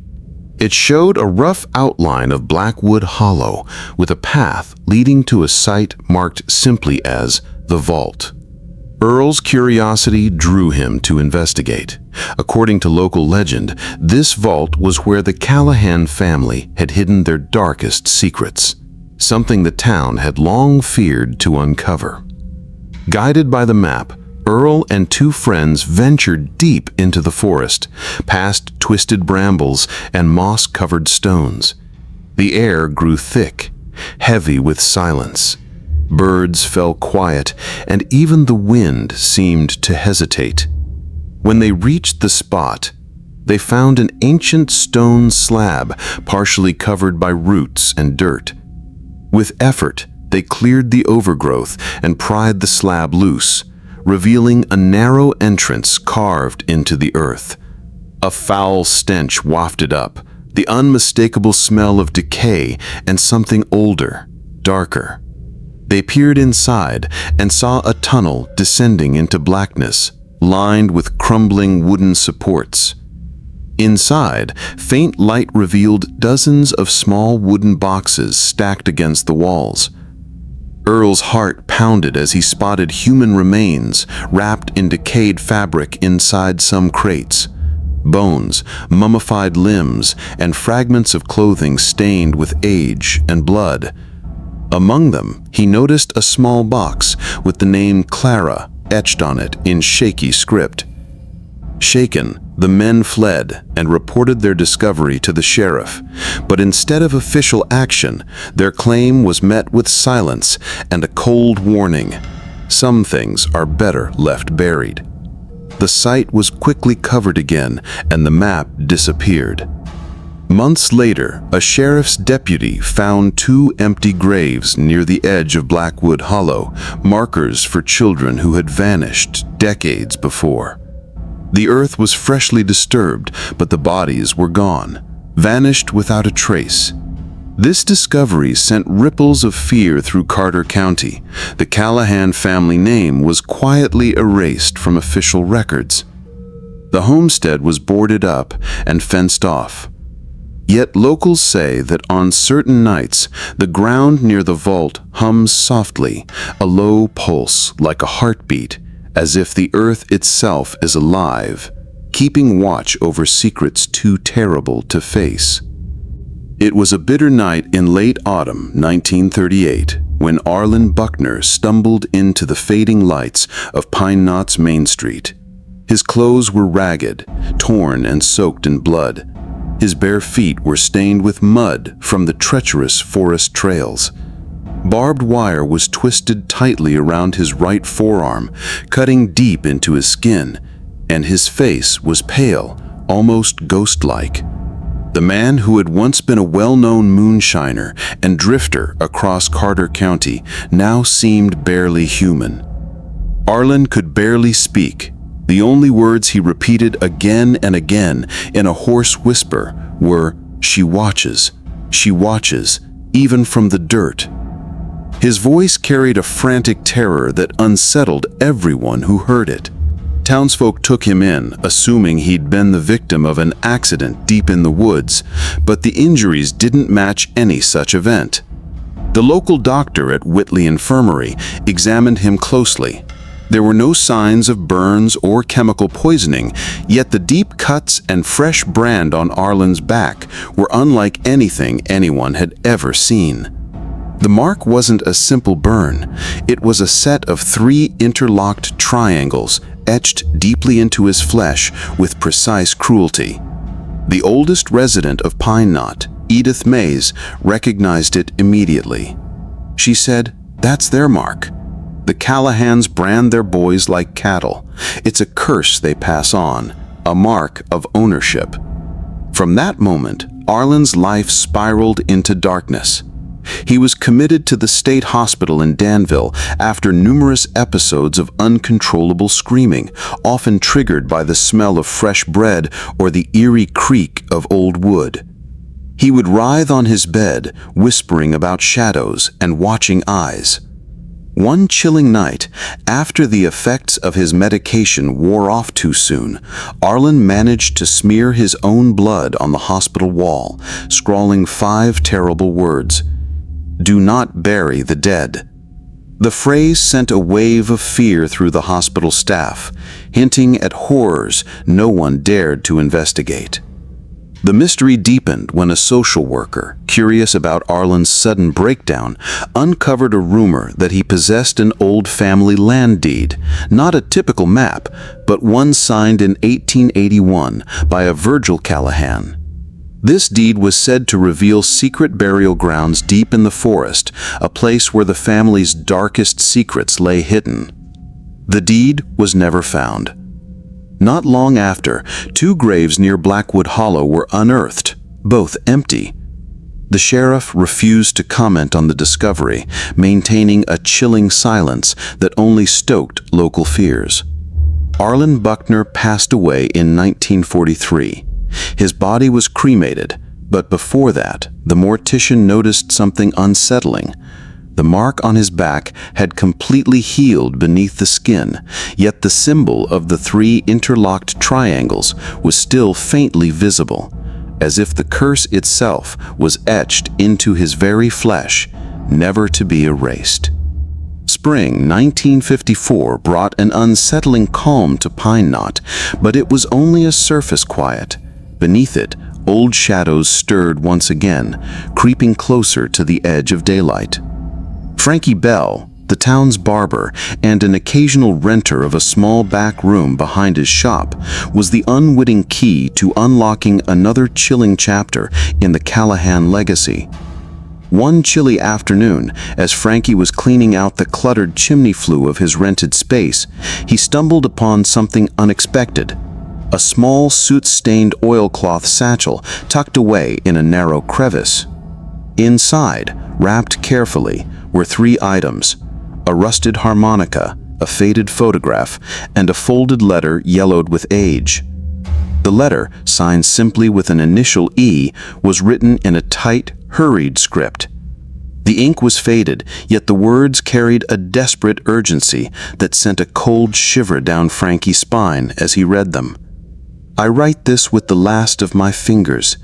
It showed a rough outline of Blackwood Hollow, with a path leading to a site marked simply as the Vault. Earl's curiosity drew him to investigate. According to local legend, this vault was where the Callahan family had hidden their darkest secrets, something the town had long feared to uncover. Guided by the map, Earl and two friends ventured deep into the forest, past twisted brambles and moss-covered stones. The air grew thick, heavy with silence. Birds fell quiet, and even the wind seemed to hesitate. When they reached the spot, they found an ancient stone slab partially covered by roots and dirt. With effort, they cleared the overgrowth and pried the slab loose, revealing a narrow entrance carved into the earth. A foul stench wafted up, the unmistakable smell of decay and something older, darker. They peered inside and saw a tunnel descending into blackness, lined with crumbling wooden supports. Inside, faint light revealed dozens of small wooden boxes stacked against the walls. Earl's heart pounded as he spotted human remains wrapped in decayed fabric inside some crates. Bones, mummified limbs, and fragments of clothing stained with age and blood. Among them, he noticed a small box with the name Clara etched on it in shaky script. Shaken, the men fled and reported their discovery to the sheriff, but instead of official action, their claim was met with silence and a cold warning. Some things are better left buried. The site was quickly covered again, and the map disappeared. Months later, a sheriff's deputy found two empty graves near the edge of Blackwood Hollow, markers for children who had vanished decades before. The earth was freshly disturbed, but the bodies were gone, vanished without a trace. This discovery sent ripples of fear through Carter County. The Callahan family name was quietly erased from official records. The homestead was boarded up and fenced off. Yet locals say that on certain nights, the ground near the vault hums softly, a low pulse like a heartbeat, as if the earth itself is alive, keeping watch over secrets too terrible to face. It was a bitter night in late autumn 1938 when Arlen Buckner stumbled into the fading lights of Pine Knot's Main Street. His clothes were ragged, torn and soaked in blood. His bare feet were stained with mud from the treacherous forest trails. Barbed wire was twisted tightly around his right forearm, cutting deep into his skin, and his face was pale, almost ghost-like. The man who had once been a well-known moonshiner and drifter across Carter County now seemed barely human. Arlen could barely speak. The only words he repeated again and again in a hoarse whisper were, "She watches, even from the dirt." His voice carried a frantic terror that unsettled everyone who heard it. Townsfolk took him in, assuming he'd been the victim of an accident deep in the woods, but the injuries didn't match any such event. The local doctor at Whitley Infirmary examined him closely. There were no signs of burns or chemical poisoning, yet the deep cuts and fresh brand on Arlen's back were unlike anything anyone had ever seen. The mark wasn't a simple burn. It was a set of 3 interlocked triangles etched deeply into his flesh with precise cruelty. The oldest resident of Pine Knot, Edith Mays, recognized it immediately. She said, "That's their mark. The Callahans brand their boys like cattle. It's a curse they pass on, a mark of ownership." From that moment, Arlen's life spiraled into darkness. He was committed to the state hospital in Danville after numerous episodes of uncontrollable screaming, often triggered by the smell of fresh bread or the eerie creak of old wood. He would writhe on his bed, whispering about shadows and watching eyes. One chilling night, after the effects of his medication wore off too soon, Arlen managed to smear his own blood on the hospital wall, scrawling 5 terrible words. "Do not bury the dead." The phrase sent a wave of fear through the hospital staff, hinting at horrors no one dared to investigate. The mystery deepened when a social worker, curious about Arlen's sudden breakdown, uncovered a rumor that he possessed an old family land deed, not a typical map, but one signed in 1881 by a Virgil Callahan. This deed was said to reveal secret burial grounds deep in the forest, a place where the family's darkest secrets lay hidden. The deed was never found. Not long after, 2 graves near Blackwood Hollow were unearthed, both empty. The sheriff refused to comment on the discovery, maintaining a chilling silence that only stoked local fears. Arlen Buckner passed away in 1943. His body was cremated, but before that, the mortician noticed something unsettling. The mark on his back had completely healed beneath the skin, yet the symbol of the 3 interlocked triangles was still faintly visible, as if the curse itself was etched into his very flesh, never to be erased. Spring 1954 brought an unsettling calm to Pine Knot, but it was only a surface quiet. Beneath it, old shadows stirred once again, creeping closer to the edge of daylight. Frankie Bell, the town's barber and an occasional renter of a small back room behind his shop, was the unwitting key to unlocking another chilling chapter in the Callahan legacy. One chilly afternoon, as Frankie was cleaning out the cluttered chimney flue of his rented space, he stumbled upon something unexpected. A small soot-stained oilcloth satchel tucked away in a narrow crevice. Inside, wrapped carefully, were 3 items: a rusted harmonica, a faded photograph, and a folded letter yellowed with age. The letter, signed simply with an initial E, was written in a tight, hurried script. The ink was faded, yet the words carried a desperate urgency that sent a cold shiver down Frankie's spine as he read them. "I write this with the last of my fingers.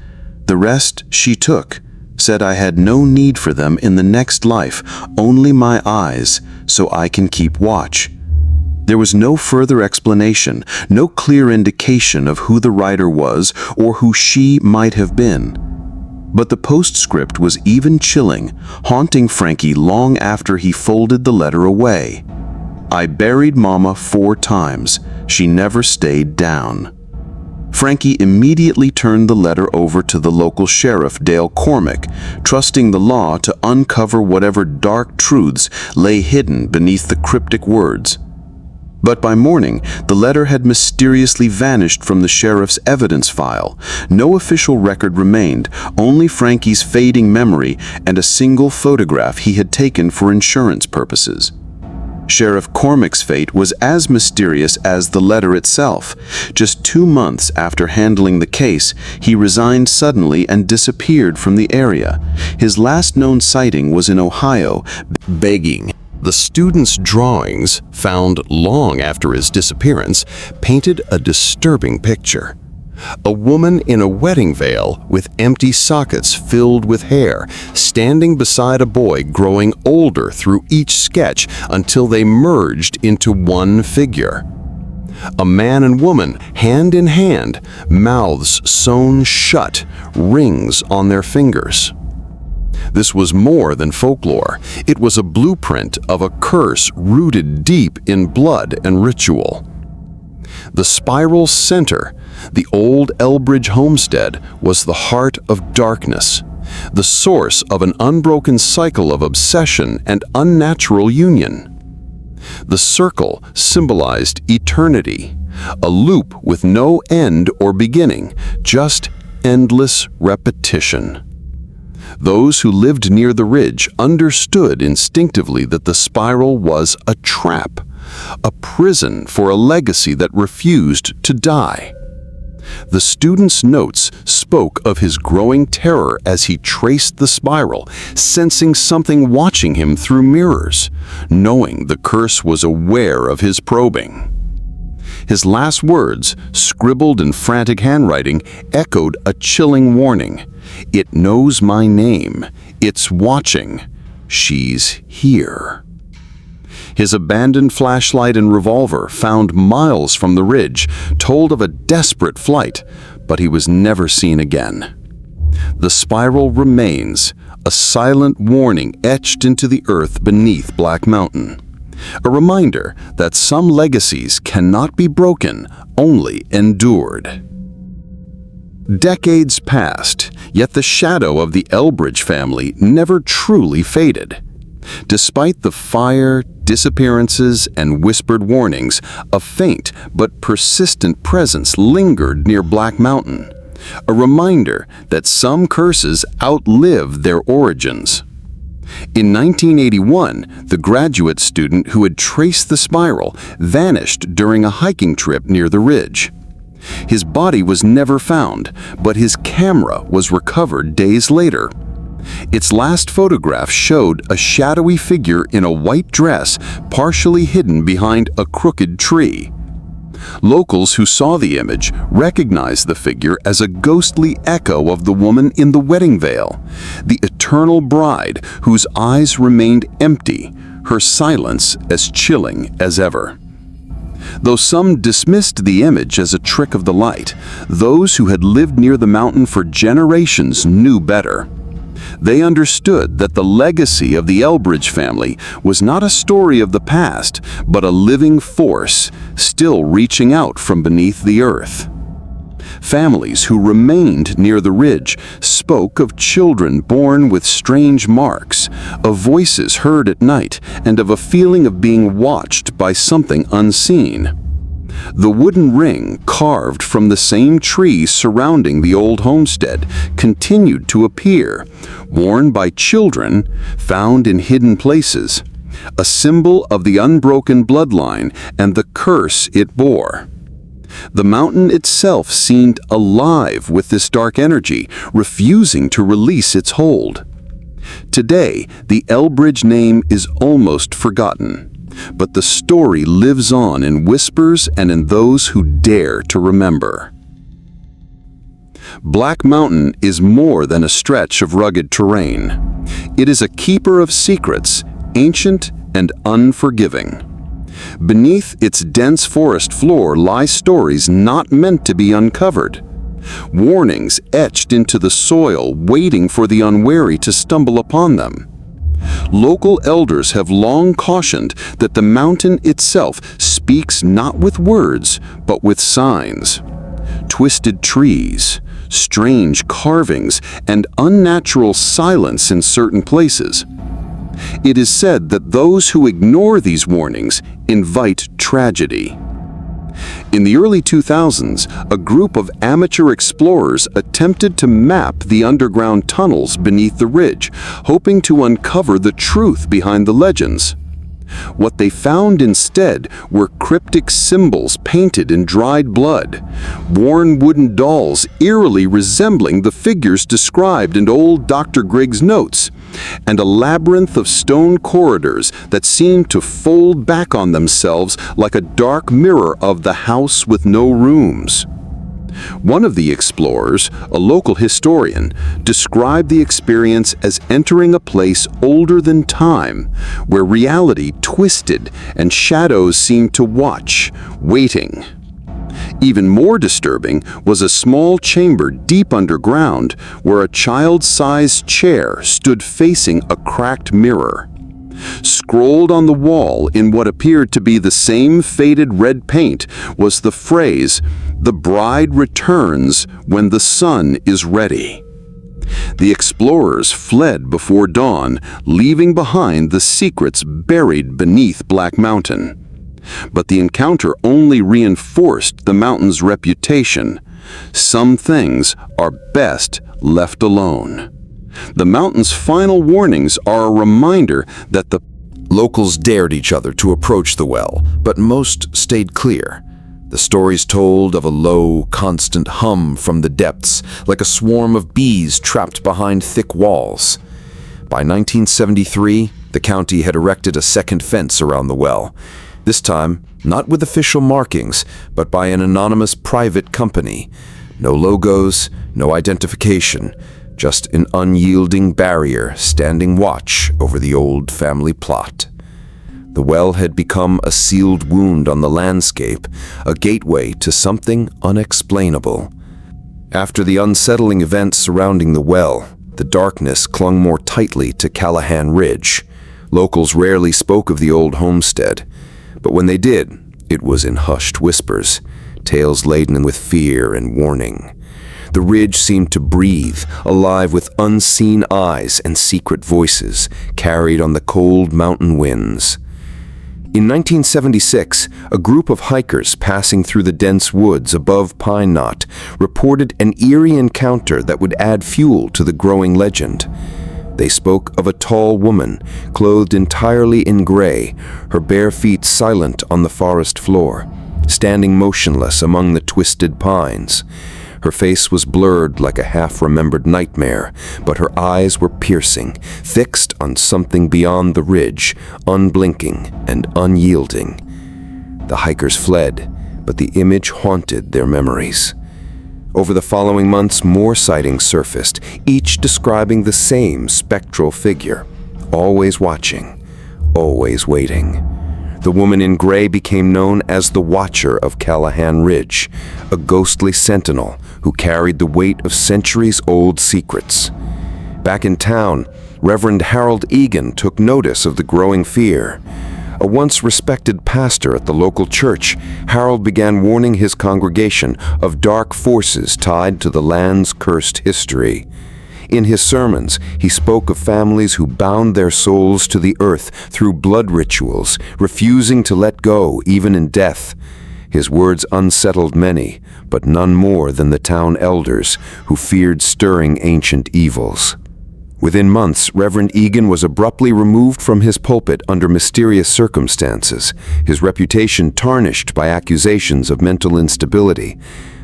The rest she took. Said I had no need for them in the next life, only my eyes, so I can keep watch." There was no further explanation, no clear indication of who the writer was or who she might have been. But the postscript was even chilling, haunting Frankie long after he folded the letter away. "I buried Mama 4 times. She never stayed down." Frankie immediately turned the letter over to the local sheriff, Dale Cormack, trusting the law to uncover whatever dark truths lay hidden beneath the cryptic words. But by morning, the letter had mysteriously vanished from the sheriff's evidence file. No official record remained, only Frankie's fading memory and a single photograph he had taken for insurance purposes. Sheriff Cormack's fate was as mysterious as the letter itself. Just 2 months after handling the case, he resigned suddenly and disappeared from the area. His last known sighting was in Ohio, Begging. The student's drawings, found long after his disappearance, painted a disturbing picture. A woman in a wedding veil with empty sockets filled with hair, standing beside a boy growing older through each sketch until they merged into one figure. A man and woman, hand in hand, mouths sewn shut, rings on their fingers. This was more than folklore. It was a blueprint of a curse rooted deep in blood and ritual. The spiral's center, the old Elbridge homestead, was the heart of darkness, the source of an unbroken cycle of obsession and unnatural union. The circle symbolized eternity, a loop with no end or beginning, just endless repetition. Those who lived near the ridge understood instinctively that the spiral was a trap, a prison for a legacy that refused to die. The student's notes spoke of his growing terror as he traced the spiral, sensing something watching him through mirrors, knowing the curse was aware of his probing. His last words, scribbled in frantic handwriting, echoed a chilling warning. "It knows my name. It's watching. She's here." His abandoned flashlight and revolver, found miles from the ridge, told of a desperate flight, but he was never seen again. The spiral remains, a silent warning etched into the earth beneath Black Mountain. A reminder that some legacies cannot be broken, only endured. Decades passed, yet the shadow of the Elbridge family never truly faded. Despite the fire, disappearances, and whispered warnings, a faint but persistent presence lingered near Black Mountain, a reminder that some curses outlive their origins. In 1981, the graduate student who had traced the spiral vanished during a hiking trip near the ridge. His body was never found, but his camera was recovered days later. Its last photograph showed a shadowy figure in a white dress partially hidden behind a crooked tree. Locals who saw the image recognized the figure as a ghostly echo of the woman in the wedding veil, the eternal bride whose eyes remained empty, her silence as chilling as ever. Though some dismissed the image as a trick of the light, those who had lived near the mountain for generations knew better. They understood that the legacy of the Elbridge family was not a story of the past, but a living force still reaching out from beneath the earth. Families who remained near the ridge spoke of children born with strange marks, of voices heard at night, and of a feeling of being watched by something unseen. The wooden ring carved from the same tree surrounding the old homestead continued to appear, worn by children, found in hidden places, a symbol of the unbroken bloodline and the curse it bore. The mountain itself seemed alive with this dark energy, refusing to release its hold. Today, the Elbridge name is almost forgotten, but the story lives on in whispers and in those who dare to remember. Black Mountain is more than a stretch of rugged terrain. It is a keeper of secrets, ancient and unforgiving. Beneath its dense forest floor lie stories not meant to be uncovered. Warnings etched into the soil, waiting for the unwary to stumble upon them. Local elders have long cautioned that the mountain itself speaks not with words, but with signs. Twisted trees, strange carvings, and unnatural silence in certain places. It is said that those who ignore these warnings invite tragedy. In the early 2000s, a group of amateur explorers attempted to map the underground tunnels beneath the ridge, hoping to uncover the truth behind the legends. What they found instead were cryptic symbols painted in dried blood, worn wooden dolls eerily resembling the figures described in old Dr. Griggs' notes, and a labyrinth of stone corridors that seemed to fold back on themselves like a dark mirror of the house with no rooms. One of the explorers, a local historian, described the experience as entering a place older than time, where reality twisted and shadows seemed to watch, waiting. Even more disturbing was a small chamber deep underground where a child-sized chair stood facing a cracked mirror. Scrolled on the wall in what appeared to be the same faded red paint was the phrase, "The bride returns when the sun is ready." The explorers fled before dawn, leaving behind the secrets buried beneath Black Mountain. But the encounter only reinforced the mountain's reputation. Some things are best left alone. The mountain's final warnings are a reminder that the locals dared each other to approach the well, but most stayed clear. The stories told of a low, constant hum from the depths, like a swarm of bees trapped behind thick walls. By 1973, the county had erected a second fence around the well. This time, not with official markings, but by an anonymous private company. No logos, no identification, just an unyielding barrier standing watch over the old family plot. The well had become a sealed wound on the landscape, a gateway to something unexplainable. After the unsettling events surrounding the well, the darkness clung more tightly to Callahan Ridge. Locals rarely spoke of the old homestead, but when they did, it was in hushed whispers, tales laden with fear and warning. The ridge seemed to breathe, alive with unseen eyes and secret voices carried on the cold mountain winds. In 1976, a group of hikers passing through the dense woods above Pine Knot reported an eerie encounter that would add fuel to the growing legend. They spoke of a tall woman, clothed entirely in gray, her bare feet silent on the forest floor, standing motionless among the twisted pines. Her face was blurred like a half-remembered nightmare, but her eyes were piercing, fixed on something beyond the ridge, unblinking and unyielding. The hikers fled, but the image haunted their memories. Over the following months, more sightings surfaced, each describing the same spectral figure, always watching, always waiting. The woman in gray became known as the Watcher of Callahan Ridge, a ghostly sentinel who carried the weight of centuries-old secrets. Back in town, Reverend Harold Egan took notice of the growing fear. A once respected pastor at the local church, Harold began warning his congregation of dark forces tied to the land's cursed history. In his sermons, he spoke of families who bound their souls to the earth through blood rituals, refusing to let go even in death. His words unsettled many, but none more than the town elders, who feared stirring ancient evils. Within months, Reverend Egan was abruptly removed from his pulpit under mysterious circumstances, his reputation tarnished by accusations of mental instability.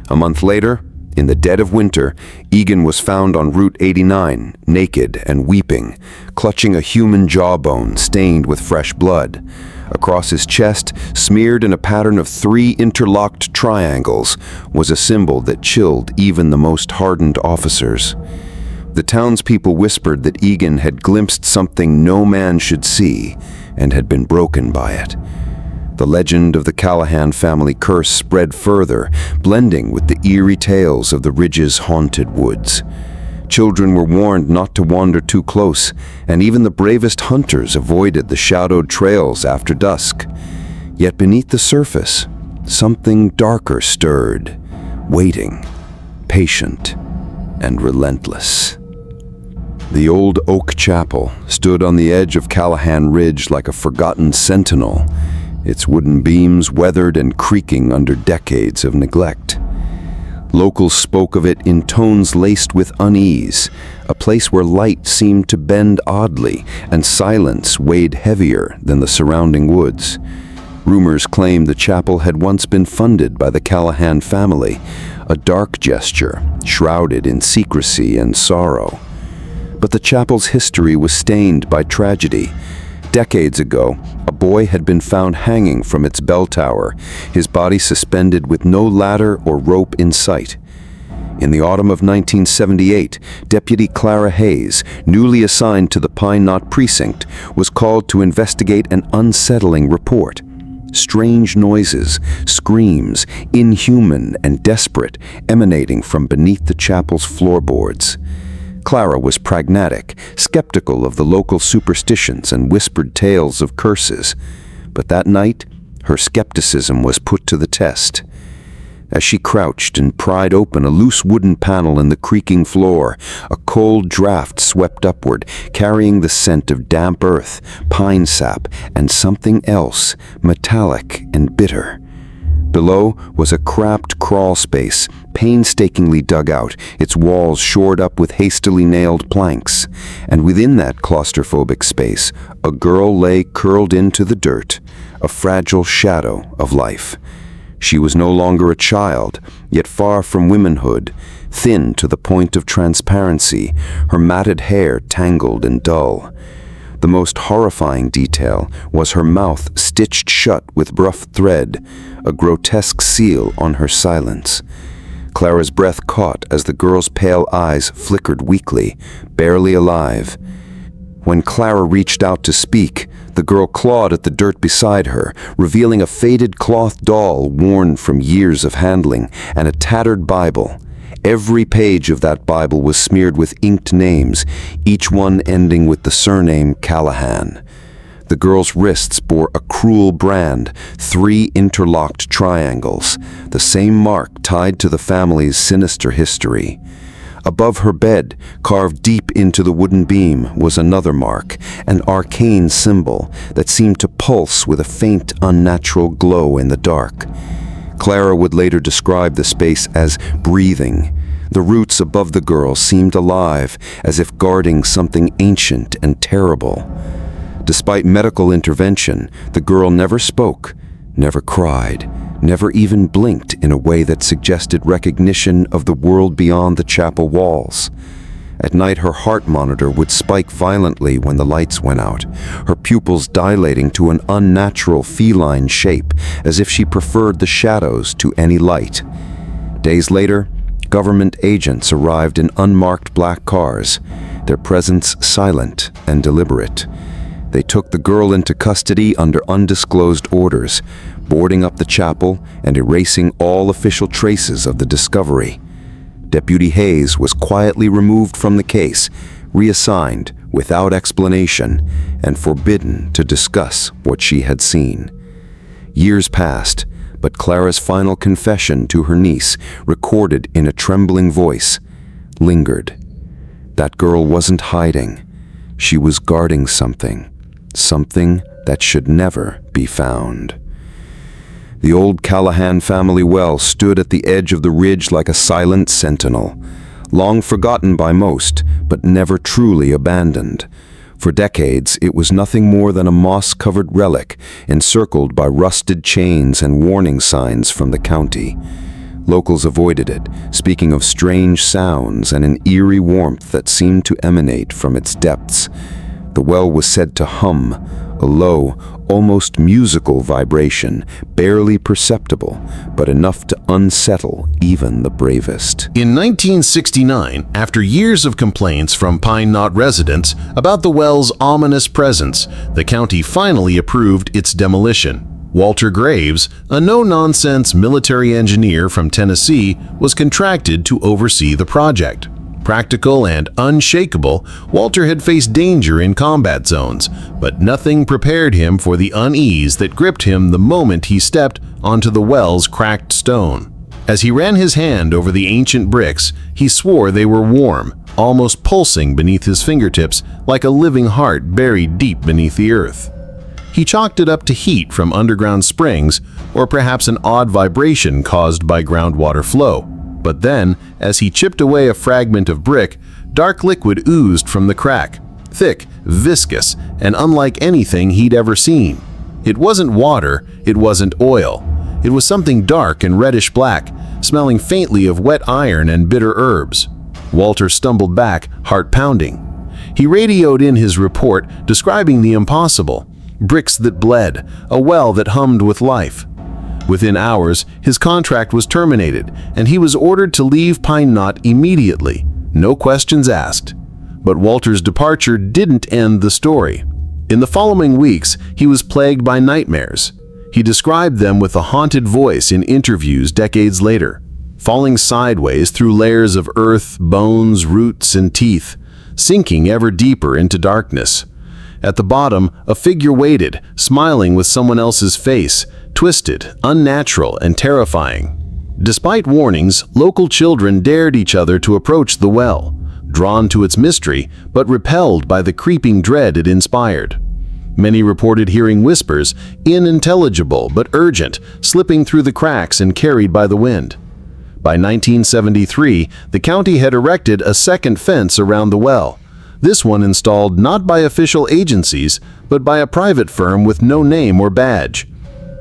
A month later, in the dead of winter, Egan was found on Route 89, naked and weeping, clutching a human jawbone stained with fresh blood. Across his chest, smeared in a pattern of 3 interlocked triangles, was a symbol that chilled even the most hardened officers. The townspeople whispered that Egan had glimpsed something no man should see and had been broken by it. The legend of the Callahan family curse spread further, blending with the eerie tales of the ridge's haunted woods. Children were warned not to wander too close, and even the bravest hunters avoided the shadowed trails after dusk. Yet beneath the surface, something darker stirred, waiting, patient, and relentless. The old oak chapel stood on the edge of Callahan Ridge like a forgotten sentinel, its wooden beams weathered and creaking under decades of neglect. Locals spoke of it in tones laced with unease, a place where light seemed to bend oddly and silence weighed heavier than the surrounding woods. Rumors claimed the chapel had once been funded by the Callahan family, a dark gesture shrouded in secrecy and sorrow. But the chapel's history was stained by tragedy. Decades ago, a boy had been found hanging from its bell tower, his body suspended with no ladder or rope in sight. In the autumn of 1978, Deputy Clara Hayes, newly assigned to the Pine Knot precinct, was called to investigate an unsettling report. Strange noises, screams, inhuman and desperate, emanating from beneath the chapel's floorboards. Clara was pragmatic, skeptical of the local superstitions and whispered tales of curses. But that night, her skepticism was put to the test. As she crouched and pried open a loose wooden panel in the creaking floor, a cold draft swept upward, carrying the scent of damp earth, pine sap, and something else, metallic and bitter. Below was a cramped crawl space, painstakingly dug out, its walls shored up with hastily nailed planks. And within that claustrophobic space, a girl lay curled into the dirt, a fragile shadow of life. She was no longer a child, yet far from womanhood, thin to the point of transparency, her matted hair tangled and dull. The most horrifying detail was her mouth stitched shut with rough thread, a grotesque seal on her silence. Clara's breath caught as the girl's pale eyes flickered weakly, barely alive. When Clara reached out to speak, the girl clawed at the dirt beside her, revealing a faded cloth doll worn from years of handling and a tattered Bible. Every page of that Bible was smeared with inked names, each one ending with the surname Callahan. The girl's wrists bore a cruel brand, 3 interlocked triangles, the same mark tied to the family's sinister history. Above her bed, carved deep into the wooden beam, was another mark, an arcane symbol that seemed to pulse with a faint, unnatural glow in the dark. Clara would later describe the space as breathing. The roots above the girl seemed alive, as if guarding something ancient and terrible. Despite medical intervention, the girl never spoke, never cried, never even blinked in a way that suggested recognition of the world beyond the chapel walls. At night, her heart monitor would spike violently when the lights went out, her pupils dilating to an unnatural feline shape, as if she preferred the shadows to any light. Days later, government agents arrived in unmarked black cars, their presence silent and deliberate. They took the girl into custody under undisclosed orders, boarding up the chapel and erasing all official traces of the discovery. Deputy Hayes was quietly removed from the case, reassigned without explanation, and forbidden to discuss what she had seen. Years passed, but Clara's final confession to her niece, recorded in a trembling voice, lingered. That girl wasn't hiding. She was guarding something that should never be found. The old Callahan family well stood at the edge of the ridge like a silent sentinel, long forgotten by most, but never truly abandoned. For decades, it was nothing more than a moss-covered relic, encircled by rusted chains and warning signs from the county. Locals avoided it, speaking of strange sounds and an eerie warmth that seemed to emanate from its depths. The well was said to hum, a low, almost musical vibration, barely perceptible, but enough to unsettle even the bravest. In 1969, after years of complaints from Pine Knot residents about the well's ominous presence, the county finally approved its demolition. Walter Graves, a no-nonsense military engineer from Tennessee, was contracted to oversee the project. Practical and unshakable, Walter had faced danger in combat zones, but nothing prepared him for the unease that gripped him the moment he stepped onto the well's cracked stone. As he ran his hand over the ancient bricks, he swore they were warm, almost pulsing beneath his fingertips like a living heart buried deep beneath the earth. He chalked it up to heat from underground springs, or perhaps an odd vibration caused by groundwater flow. But then, as he chipped away a fragment of brick, dark liquid oozed from the crack, thick, viscous, and unlike anything he'd ever seen. It wasn't water, it wasn't oil. It was something dark and reddish-black, smelling faintly of wet iron and bitter herbs. Walter stumbled back, heart pounding. He radioed in his report describing the impossible: bricks that bled, a well that hummed with life. Within hours, his contract was terminated, and he was ordered to leave Pine Knot immediately, no questions asked. But Walter's departure didn't end the story. In the following weeks, he was plagued by nightmares. He described them with a haunted voice in interviews decades later, falling sideways through layers of earth, bones, roots, and teeth, sinking ever deeper into darkness. At the bottom, a figure waited, smiling with someone else's face, twisted, unnatural, and terrifying. Despite warnings, local children dared each other to approach the well, drawn to its mystery, but repelled by the creeping dread it inspired. Many reported hearing whispers, unintelligible but urgent, slipping through the cracks and carried by the wind. By 1973, the county had erected a second fence around the well, this one installed not by official agencies, but by a private firm with no name or badge.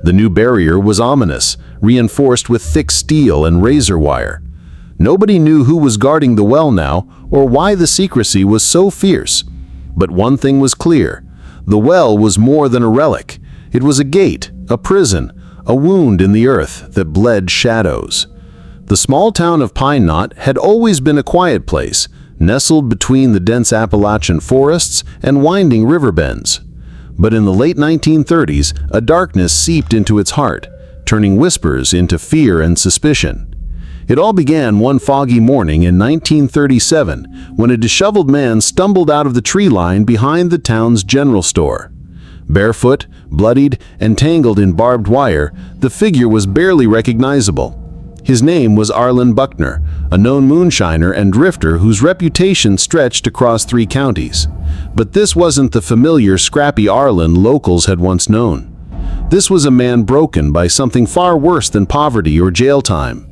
The new barrier was ominous, reinforced with thick steel and razor wire. Nobody knew who was guarding the well now, or why the secrecy was so fierce. But one thing was clear: the well was more than a relic. It was a gate, a prison, a wound in the earth that bled shadows. The small town of Pine Knot had always been a quiet place, nestled between the dense Appalachian forests and winding river bends. But in the late 1930s, a darkness seeped into its heart, turning whispers into fear and suspicion. It all began one foggy morning in 1937 when a disheveled man stumbled out of the tree line behind the town's general store. Barefoot, bloodied, and tangled in barbed wire, the figure was barely recognizable. His name was Arlen Buckner, a known moonshiner and drifter whose reputation stretched across 3 counties. But this wasn't the familiar, scrappy Arlen locals had once known. This was a man broken by something far worse than poverty or jail time.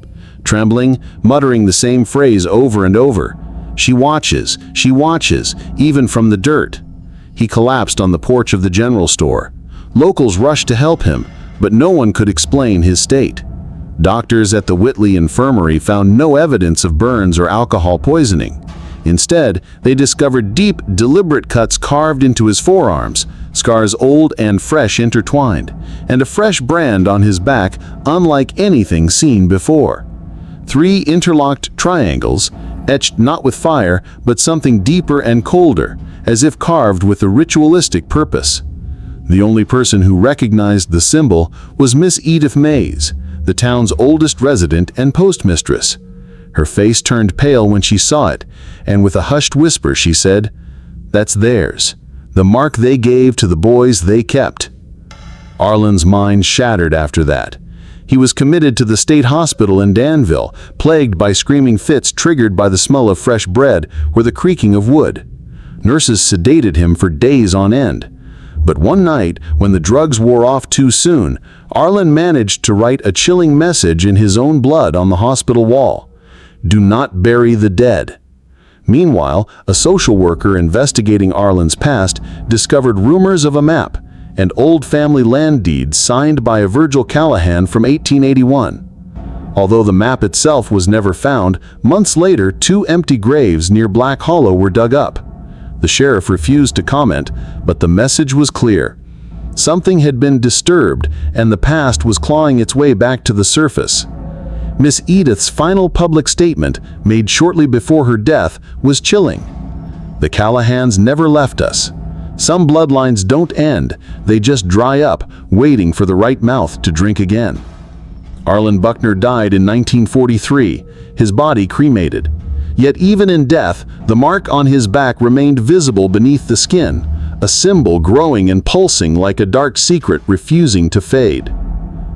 Trembling, muttering the same phrase over and over, she watches, even from the dirt." He collapsed on the porch of the general store. Locals rushed to help him, but no one could explain his state. Doctors at the Whitley Infirmary found no evidence of burns or alcohol poisoning. Instead, they discovered deep, deliberate cuts carved into his forearms, scars old and fresh intertwined, and a fresh brand on his back unlike anything seen before. 3 interlocked triangles, etched not with fire, but something deeper and colder, as if carved with a ritualistic purpose. The only person who recognized the symbol was Miss Edith Mays, the town's oldest resident and postmistress. Her face turned pale when she saw it, and with a hushed whisper she said, "That's theirs. The mark they gave to the boys they kept." Arlen's mind shattered after that. He was committed to the state hospital in Danville, plagued by screaming fits triggered by the smell of fresh bread or the creaking of wood. Nurses sedated him for days on end. But one night, when the drugs wore off too soon, Arlen managed to write a chilling message in his own blood on the hospital wall: "Do not bury the dead." Meanwhile, a social worker investigating Arlen's past discovered rumors of a map and old family land deeds signed by a Virgil Callahan from 1881. Although the map itself was never found, months later 2 empty graves near Black Hollow were dug up. The sheriff refused to comment, but the message was clear. Something had been disturbed, and the past was clawing its way back to the surface. Miss Edith's final public statement, made shortly before her death, was chilling. "The Callahans never left us. Some bloodlines don't end, they just dry up, waiting for the right mouth to drink again." Arlen Buckner died in 1943, his body cremated. Yet even in death, the mark on his back remained visible beneath the skin, a symbol growing and pulsing like a dark secret refusing to fade.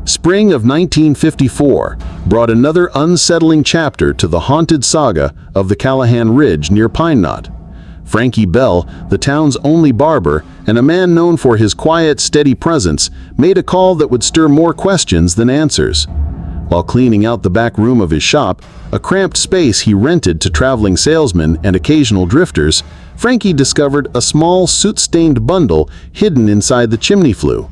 Spring of 1954 brought another unsettling chapter to the haunted saga of the Callahan Ridge near Pine Knot. Frankie Bell, the town's only barber, and a man known for his quiet, steady presence, made a call that would stir more questions than answers. While cleaning out the back room of his shop, a cramped space he rented to traveling salesmen and occasional drifters, Frankie discovered a small, soot-stained bundle hidden inside the chimney flue.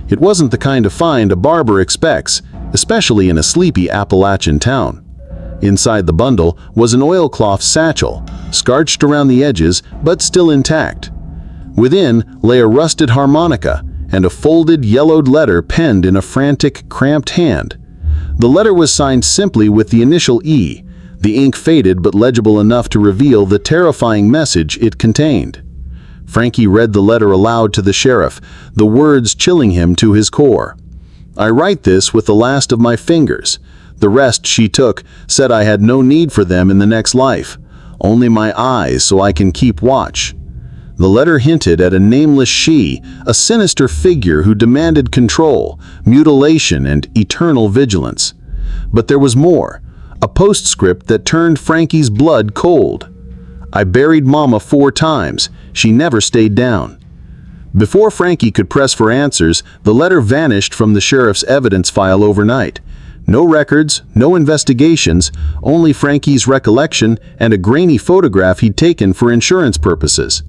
It wasn't the kind of find a barber expects, especially in a sleepy Appalachian town. Inside the bundle was an oilcloth satchel, scarched around the edges but still intact. Within lay a rusted harmonica and a folded, yellowed letter penned in a frantic, cramped hand. The letter was signed simply with the initial E, the ink faded but legible enough to reveal the terrifying message it contained. Frankie read the letter aloud to the sheriff, the words chilling him to his core. "I write this with the last of my fingers. The rest she took, said I had no need for them in the next life. Only my eyes so I can keep watch." The letter hinted at a nameless she, a sinister figure who demanded control, mutilation, and eternal vigilance. But there was more, a postscript that turned Frankie's blood cold. "I buried Mama 4 times. She never stayed down." Before Frankie could press for answers, the letter vanished from the sheriff's evidence file overnight. No records, no investigations, only Frankie's recollection and a grainy photograph he'd taken for insurance purposes.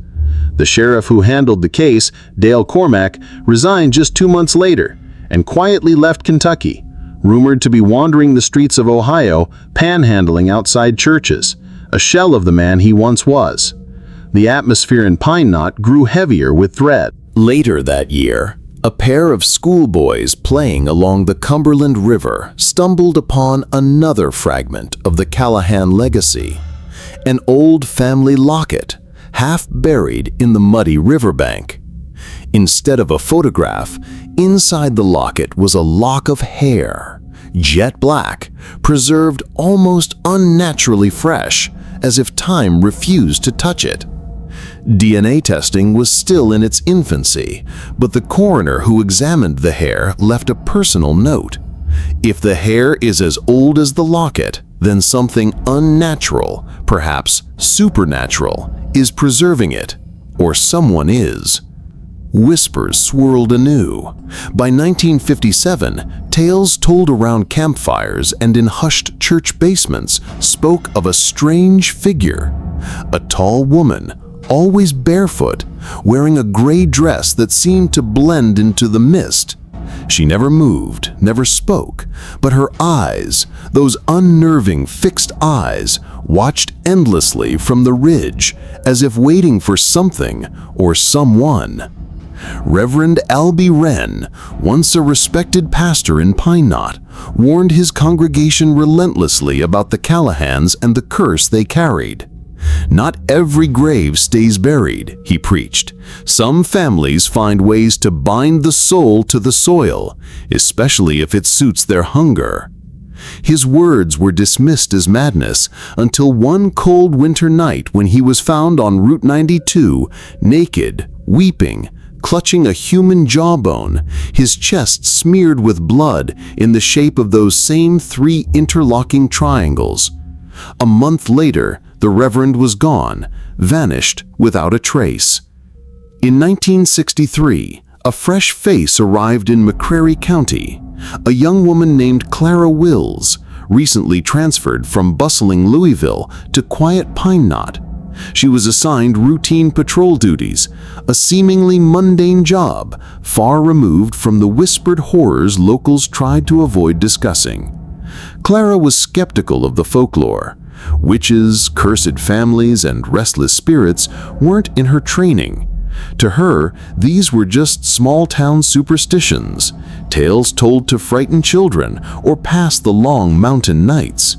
The sheriff who handled the case, Dale Cormack, resigned just 2 months later and quietly left Kentucky, rumored to be wandering the streets of Ohio, panhandling outside churches, a shell of the man he once was. The atmosphere in Pine Knot grew heavier with dread. Later that year, a pair of schoolboys playing along the Cumberland River stumbled upon another fragment of the Callahan legacy, an old family locket, half buried in the muddy riverbank. Instead of a photograph, inside the locket was a lock of hair, jet black, preserved almost unnaturally fresh, as if time refused to touch it. DNA testing was still in its infancy, but the coroner who examined the hair left a personal note. If the hair is as old as the locket, then something unnatural, perhaps supernatural, is preserving it, or someone is. Whispers swirled anew. By 1957, tales told around campfires and in hushed church basements spoke of a strange figure, a tall woman, always barefoot, wearing a gray dress that seemed to blend into the mist. She never moved, never spoke, but her eyes, those unnerving fixed eyes, watched endlessly from the ridge, as if waiting for something or someone. Reverend Albie Wren, once a respected pastor in Pine Knot, warned his congregation relentlessly about the Callahans and the curse they carried. "Not every grave stays buried," he preached. "Some families find ways to bind the soul to the soil, especially if it suits their hunger." His words were dismissed as madness until one cold winter night when he was found on Route 92, naked, weeping, clutching a human jawbone, his chest smeared with blood in the shape of those same 3 interlocking triangles. A month later, the Reverend was gone, vanished without a trace. In 1963, a fresh face arrived in McCreary County, a young woman named Clara Wills, recently transferred from bustling Louisville to quiet Pine Knot. She was assigned routine patrol duties, a seemingly mundane job, far removed from the whispered horrors locals tried to avoid discussing. Clara was skeptical of the folklore. Witches, cursed families, and restless spirits weren't in her training. To her, these were just small-town superstitions, tales told to frighten children or pass the long mountain nights.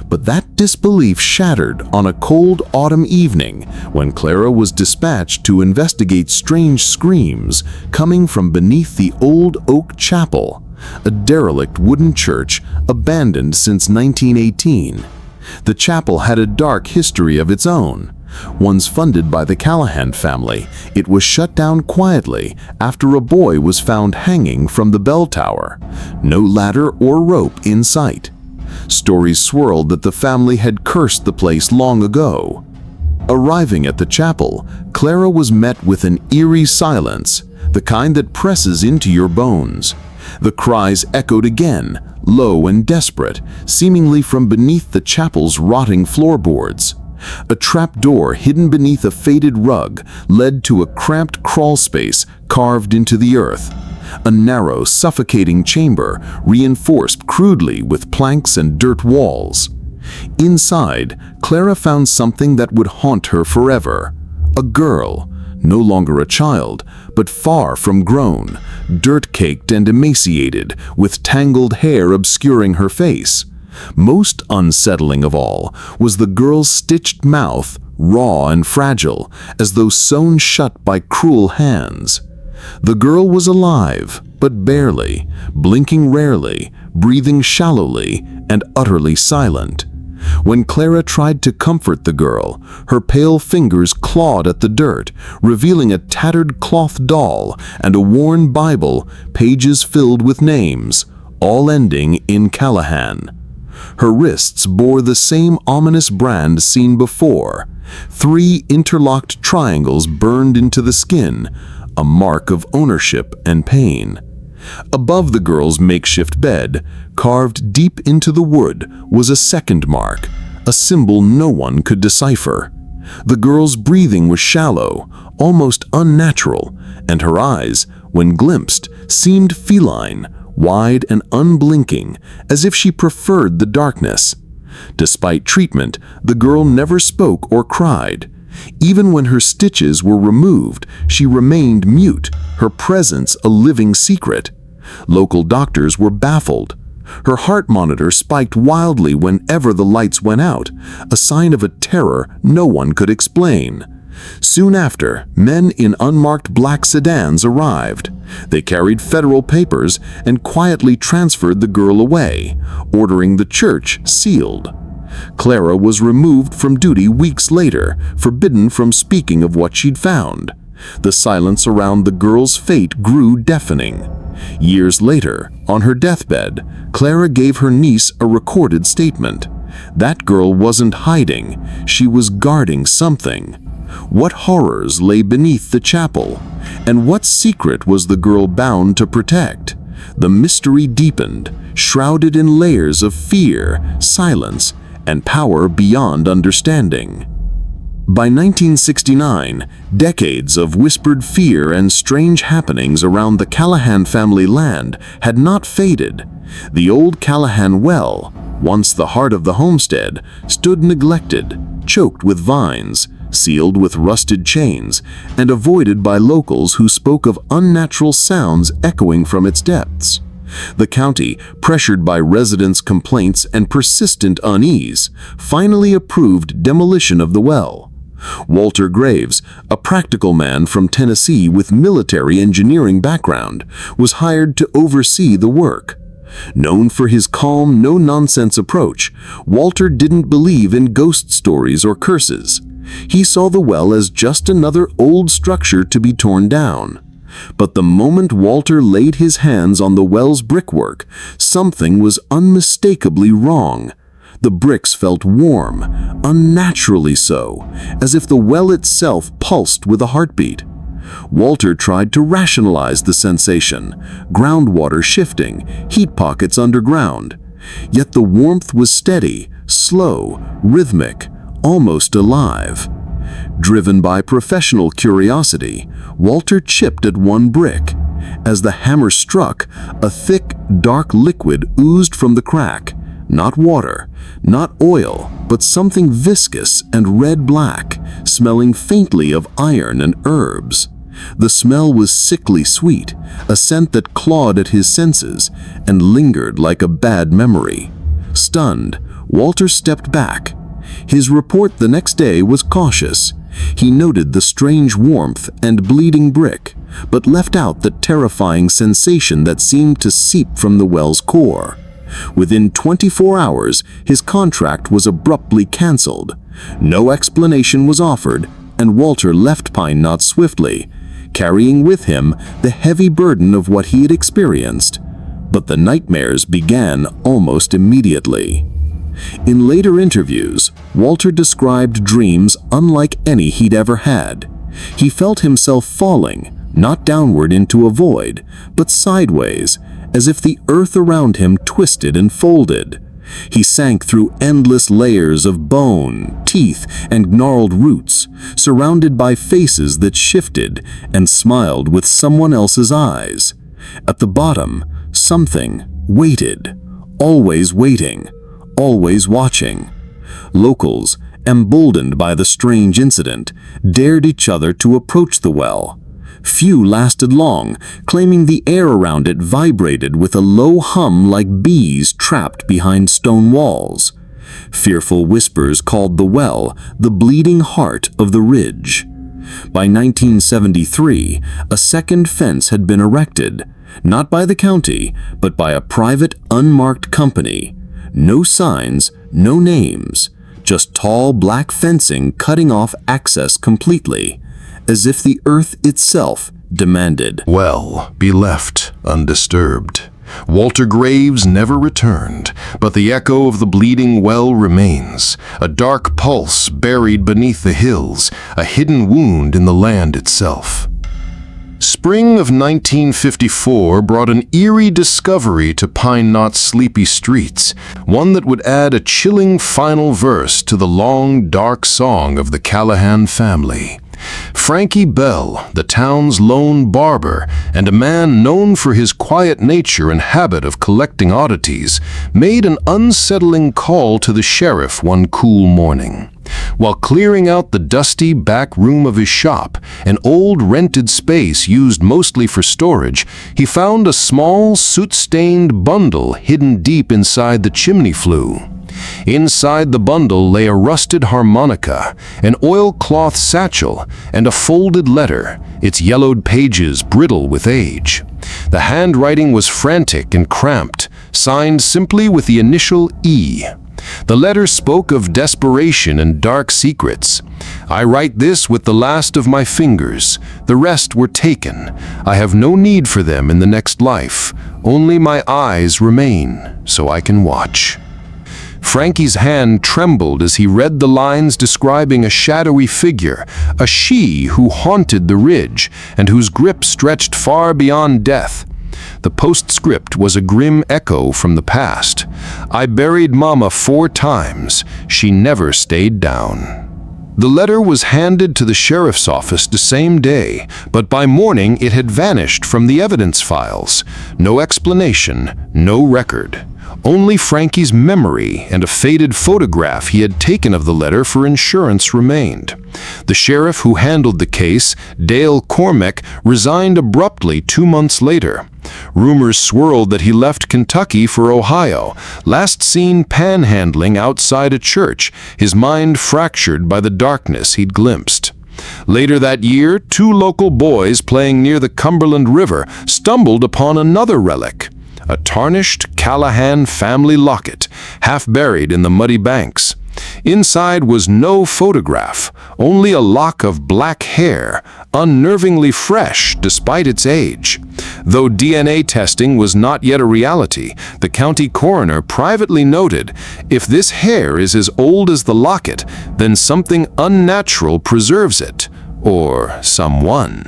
But that disbelief shattered on a cold autumn evening when Clara was dispatched to investigate strange screams coming from beneath the old oak chapel, a derelict wooden church abandoned since 1918. The chapel had a dark history of its own. Once funded by the Callahan family, it was shut down quietly after a boy was found hanging from the bell tower, no ladder or rope in sight. Stories swirled that the family had cursed the place long ago. Arriving at the chapel, Clara was met with an eerie silence, the kind that presses into your bones. The cries echoed again, low and desperate, seemingly from beneath the chapel's rotting floorboards. A trap door hidden beneath a faded rug led to a cramped crawl space carved into the earth. A narrow, suffocating chamber reinforced crudely with planks and dirt walls. Inside, Clara found something that would haunt her forever. A girl, no longer a child, but far from grown, dirt-caked and emaciated, with tangled hair obscuring her face. Most unsettling of all was the girl's stitched mouth, raw and fragile, as though sewn shut by cruel hands. The girl was alive, but barely, blinking rarely, breathing shallowly, and utterly silent. When Clara tried to comfort the girl, her pale fingers clawed at the dirt, revealing a tattered cloth doll and a worn Bible, pages filled with names, all ending in Callahan. Her wrists bore the same ominous brand seen before, 3 interlocked triangles burned into the skin, a mark of ownership and pain. Above the girl's makeshift bed, carved deep into the wood, was a second mark, a symbol no one could decipher. The girl's breathing was shallow, almost unnatural, and her eyes, when glimpsed, seemed feline, wide and unblinking, as if she preferred the darkness. Despite treatment, the girl never spoke or cried. Even when her stitches were removed, she remained mute, her presence a living secret. Local doctors were baffled. Her heart monitor spiked wildly whenever the lights went out, a sign of a terror no one could explain. Soon after, men in unmarked black sedans arrived. They carried federal papers and quietly transferred the girl away, ordering the church sealed. Clara was removed from duty weeks later, forbidden from speaking of what she'd found. The silence around the girl's fate grew deafening. Years later, on her deathbed, Clara gave her niece a recorded statement. That girl wasn't hiding, she was guarding something. What horrors lay beneath the chapel? And what secret was the girl bound to protect? The mystery deepened, shrouded in layers of fear, silence, and power beyond understanding. By 1969, decades of whispered fear and strange happenings around the Callahan family land had not faded. The old Callahan well, once the heart of the homestead, stood neglected, choked with vines, sealed with rusted chains, and avoided by locals who spoke of unnatural sounds echoing from its depths. The county, pressured by residents' complaints and persistent unease, finally approved demolition of the well. Walter Graves, a practical man from Tennessee with military engineering background, was hired to oversee the work. Known for his calm, no-nonsense approach, Walter didn't believe in ghost stories or curses. He saw the well as just another old structure to be torn down. But the moment Walter laid his hands on the well's brickwork, something was unmistakably wrong. The bricks felt warm, unnaturally so, as if the well itself pulsed with a heartbeat. Walter tried to rationalize the sensation, groundwater shifting, heat pockets underground. Yet the warmth was steady, slow, rhythmic, almost alive. Driven by professional curiosity, Walter chipped at one brick. As the hammer struck, a thick, dark liquid oozed from the crack. Not water, not oil, but something viscous and red-black, smelling faintly of iron and herbs. The smell was sickly sweet, a scent that clawed at his senses and lingered like a bad memory. Stunned, Walter stepped back. His report the next day was cautious. He noted the strange warmth and bleeding brick, but left out the terrifying sensation that seemed to seep from the well's core. Within 24 hours, his contract was abruptly canceled. No explanation was offered, and Walter left Pine Knot swiftly, carrying with him the heavy burden of what he had experienced. But the nightmares began almost immediately. In later interviews, Walter described dreams unlike any he'd ever had. He felt himself falling, not downward into a void, but sideways, as if the earth around him twisted and folded. He sank through endless layers of bone, teeth, and gnarled roots, surrounded by faces that shifted and smiled with someone else's eyes. At the bottom, something waited, always waiting, always watching. Locals, emboldened by the strange incident, dared each other to approach the well. Few lasted long, claiming the air around it vibrated with a low hum like bees trapped behind stone walls. Fearful whispers called the well the bleeding heart of the ridge. By 1973, a second fence had been erected, not by the county, but by a private, unmarked company. No signs, no names, just tall black fencing cutting off access completely, as if the earth itself demanded. Well, be left undisturbed. Walter Graves never returned, but the echo of the bleeding well remains, a dark pulse buried beneath the hills, a hidden wound in the land itself. Spring of 1954 brought an eerie discovery to Pine Knot's sleepy streets, one that would add a chilling final verse to the long, dark song of the Callahan family. Frankie Bell, the town's lone barber, and a man known for his quiet nature and habit of collecting oddities, made an unsettling call to the sheriff one cool morning. While clearing out the dusty back room of his shop, an old rented space used mostly for storage, he found a small, soot-stained bundle hidden deep inside the chimney flue. Inside the bundle lay a rusted harmonica, an oilcloth satchel, and a folded letter, its yellowed pages brittle with age. The handwriting was frantic and cramped, signed simply with the initial E. The letter spoke of desperation and dark secrets. "I write this with the last of my fingers. The rest were taken. I have no need for them in the next life. Only my eyes remain, so I can watch." Frankie's hand trembled as he read the lines describing a shadowy figure, a she who haunted the ridge and whose grip stretched far beyond death. The postscript was a grim echo from the past. "I buried Mama 4 times. She never stayed down." The letter was handed to the sheriff's office the same day, but by morning it had vanished from the evidence files. No explanation, no record. Only Frankie's memory and a faded photograph he had taken of the letter for insurance remained. The sheriff who handled the case, Dale Cormack, resigned abruptly 2 months later. Rumors swirled that he left Kentucky for Ohio, last seen panhandling outside a church, his mind fractured by the darkness he'd glimpsed. Later that year, 2 local boys playing near the Cumberland River stumbled upon another relic, a tarnished Callahan family locket, half buried in the muddy banks. Inside was no photograph, only a lock of black hair, unnervingly fresh despite its age. Though DNA testing was not yet a reality, the county coroner privately noted, "If this hair is as old as the locket, then something unnatural preserves it, or someone."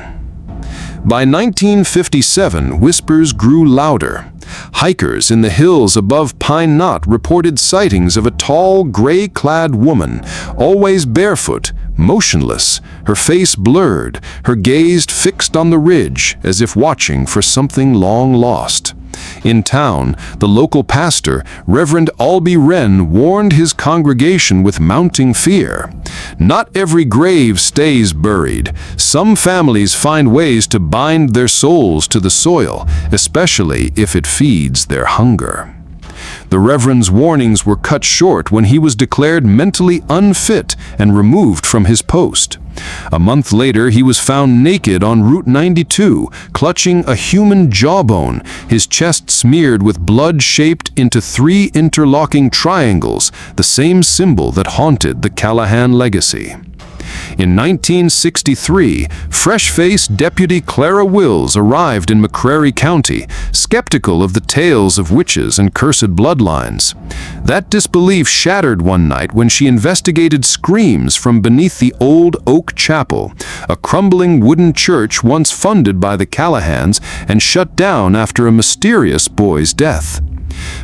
By 1957, whispers grew louder. Hikers in the hills above Pine Knot reported sightings of a tall, gray-clad woman, always barefoot, motionless, her face blurred, her gaze fixed on the ridge as if watching for something long lost. In town, the local pastor, Reverend Albie Wren, warned his congregation with mounting fear. "Not every grave stays buried. Some families find ways to bind their souls to the soil, especially if it feeds their hunger." The Reverend's warnings were cut short when he was declared mentally unfit and removed from his post. A month later, he was found naked on Route 92, clutching a human jawbone, his chest smeared with blood shaped into 3 interlocking triangles, the same symbol that haunted the Callahan legacy. In 1963, fresh-faced Deputy Clara Wills arrived in McCreary County, skeptical of the tales of witches and cursed bloodlines. That disbelief shattered one night when she investigated screams from beneath the old Oak Chapel, a crumbling wooden church once funded by the Callahans and shut down after a mysterious boy's death.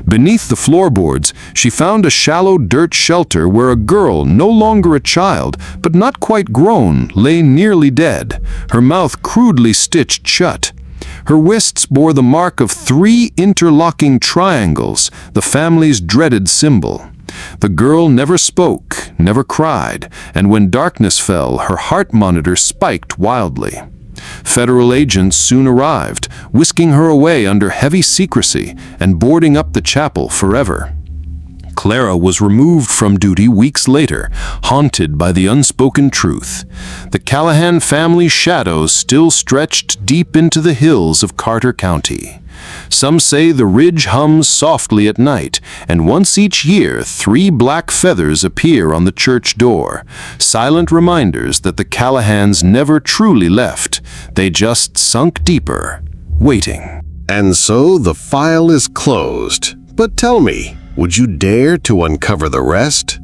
Beneath the floorboards, she found a shallow dirt shelter where a girl, no longer a child, but not quite grown, lay nearly dead, her mouth crudely stitched shut. Her wrists bore the mark of 3 interlocking triangles, the family's dreaded symbol. The girl never spoke, never cried, and when darkness fell, her heart monitor spiked wildly. Federal agents soon arrived, whisking her away under heavy secrecy and boarding up the chapel forever. Clara was removed from duty weeks later, haunted by the unspoken truth. The Callahan family's shadows still stretched deep into the hills of Carter County. Some say the ridge hums softly at night, and once each year 3 black feathers appear on the church door, silent reminders that the Callahans never truly left. They just sunk deeper, waiting. And so the file is closed. But tell me, would you dare to uncover the rest?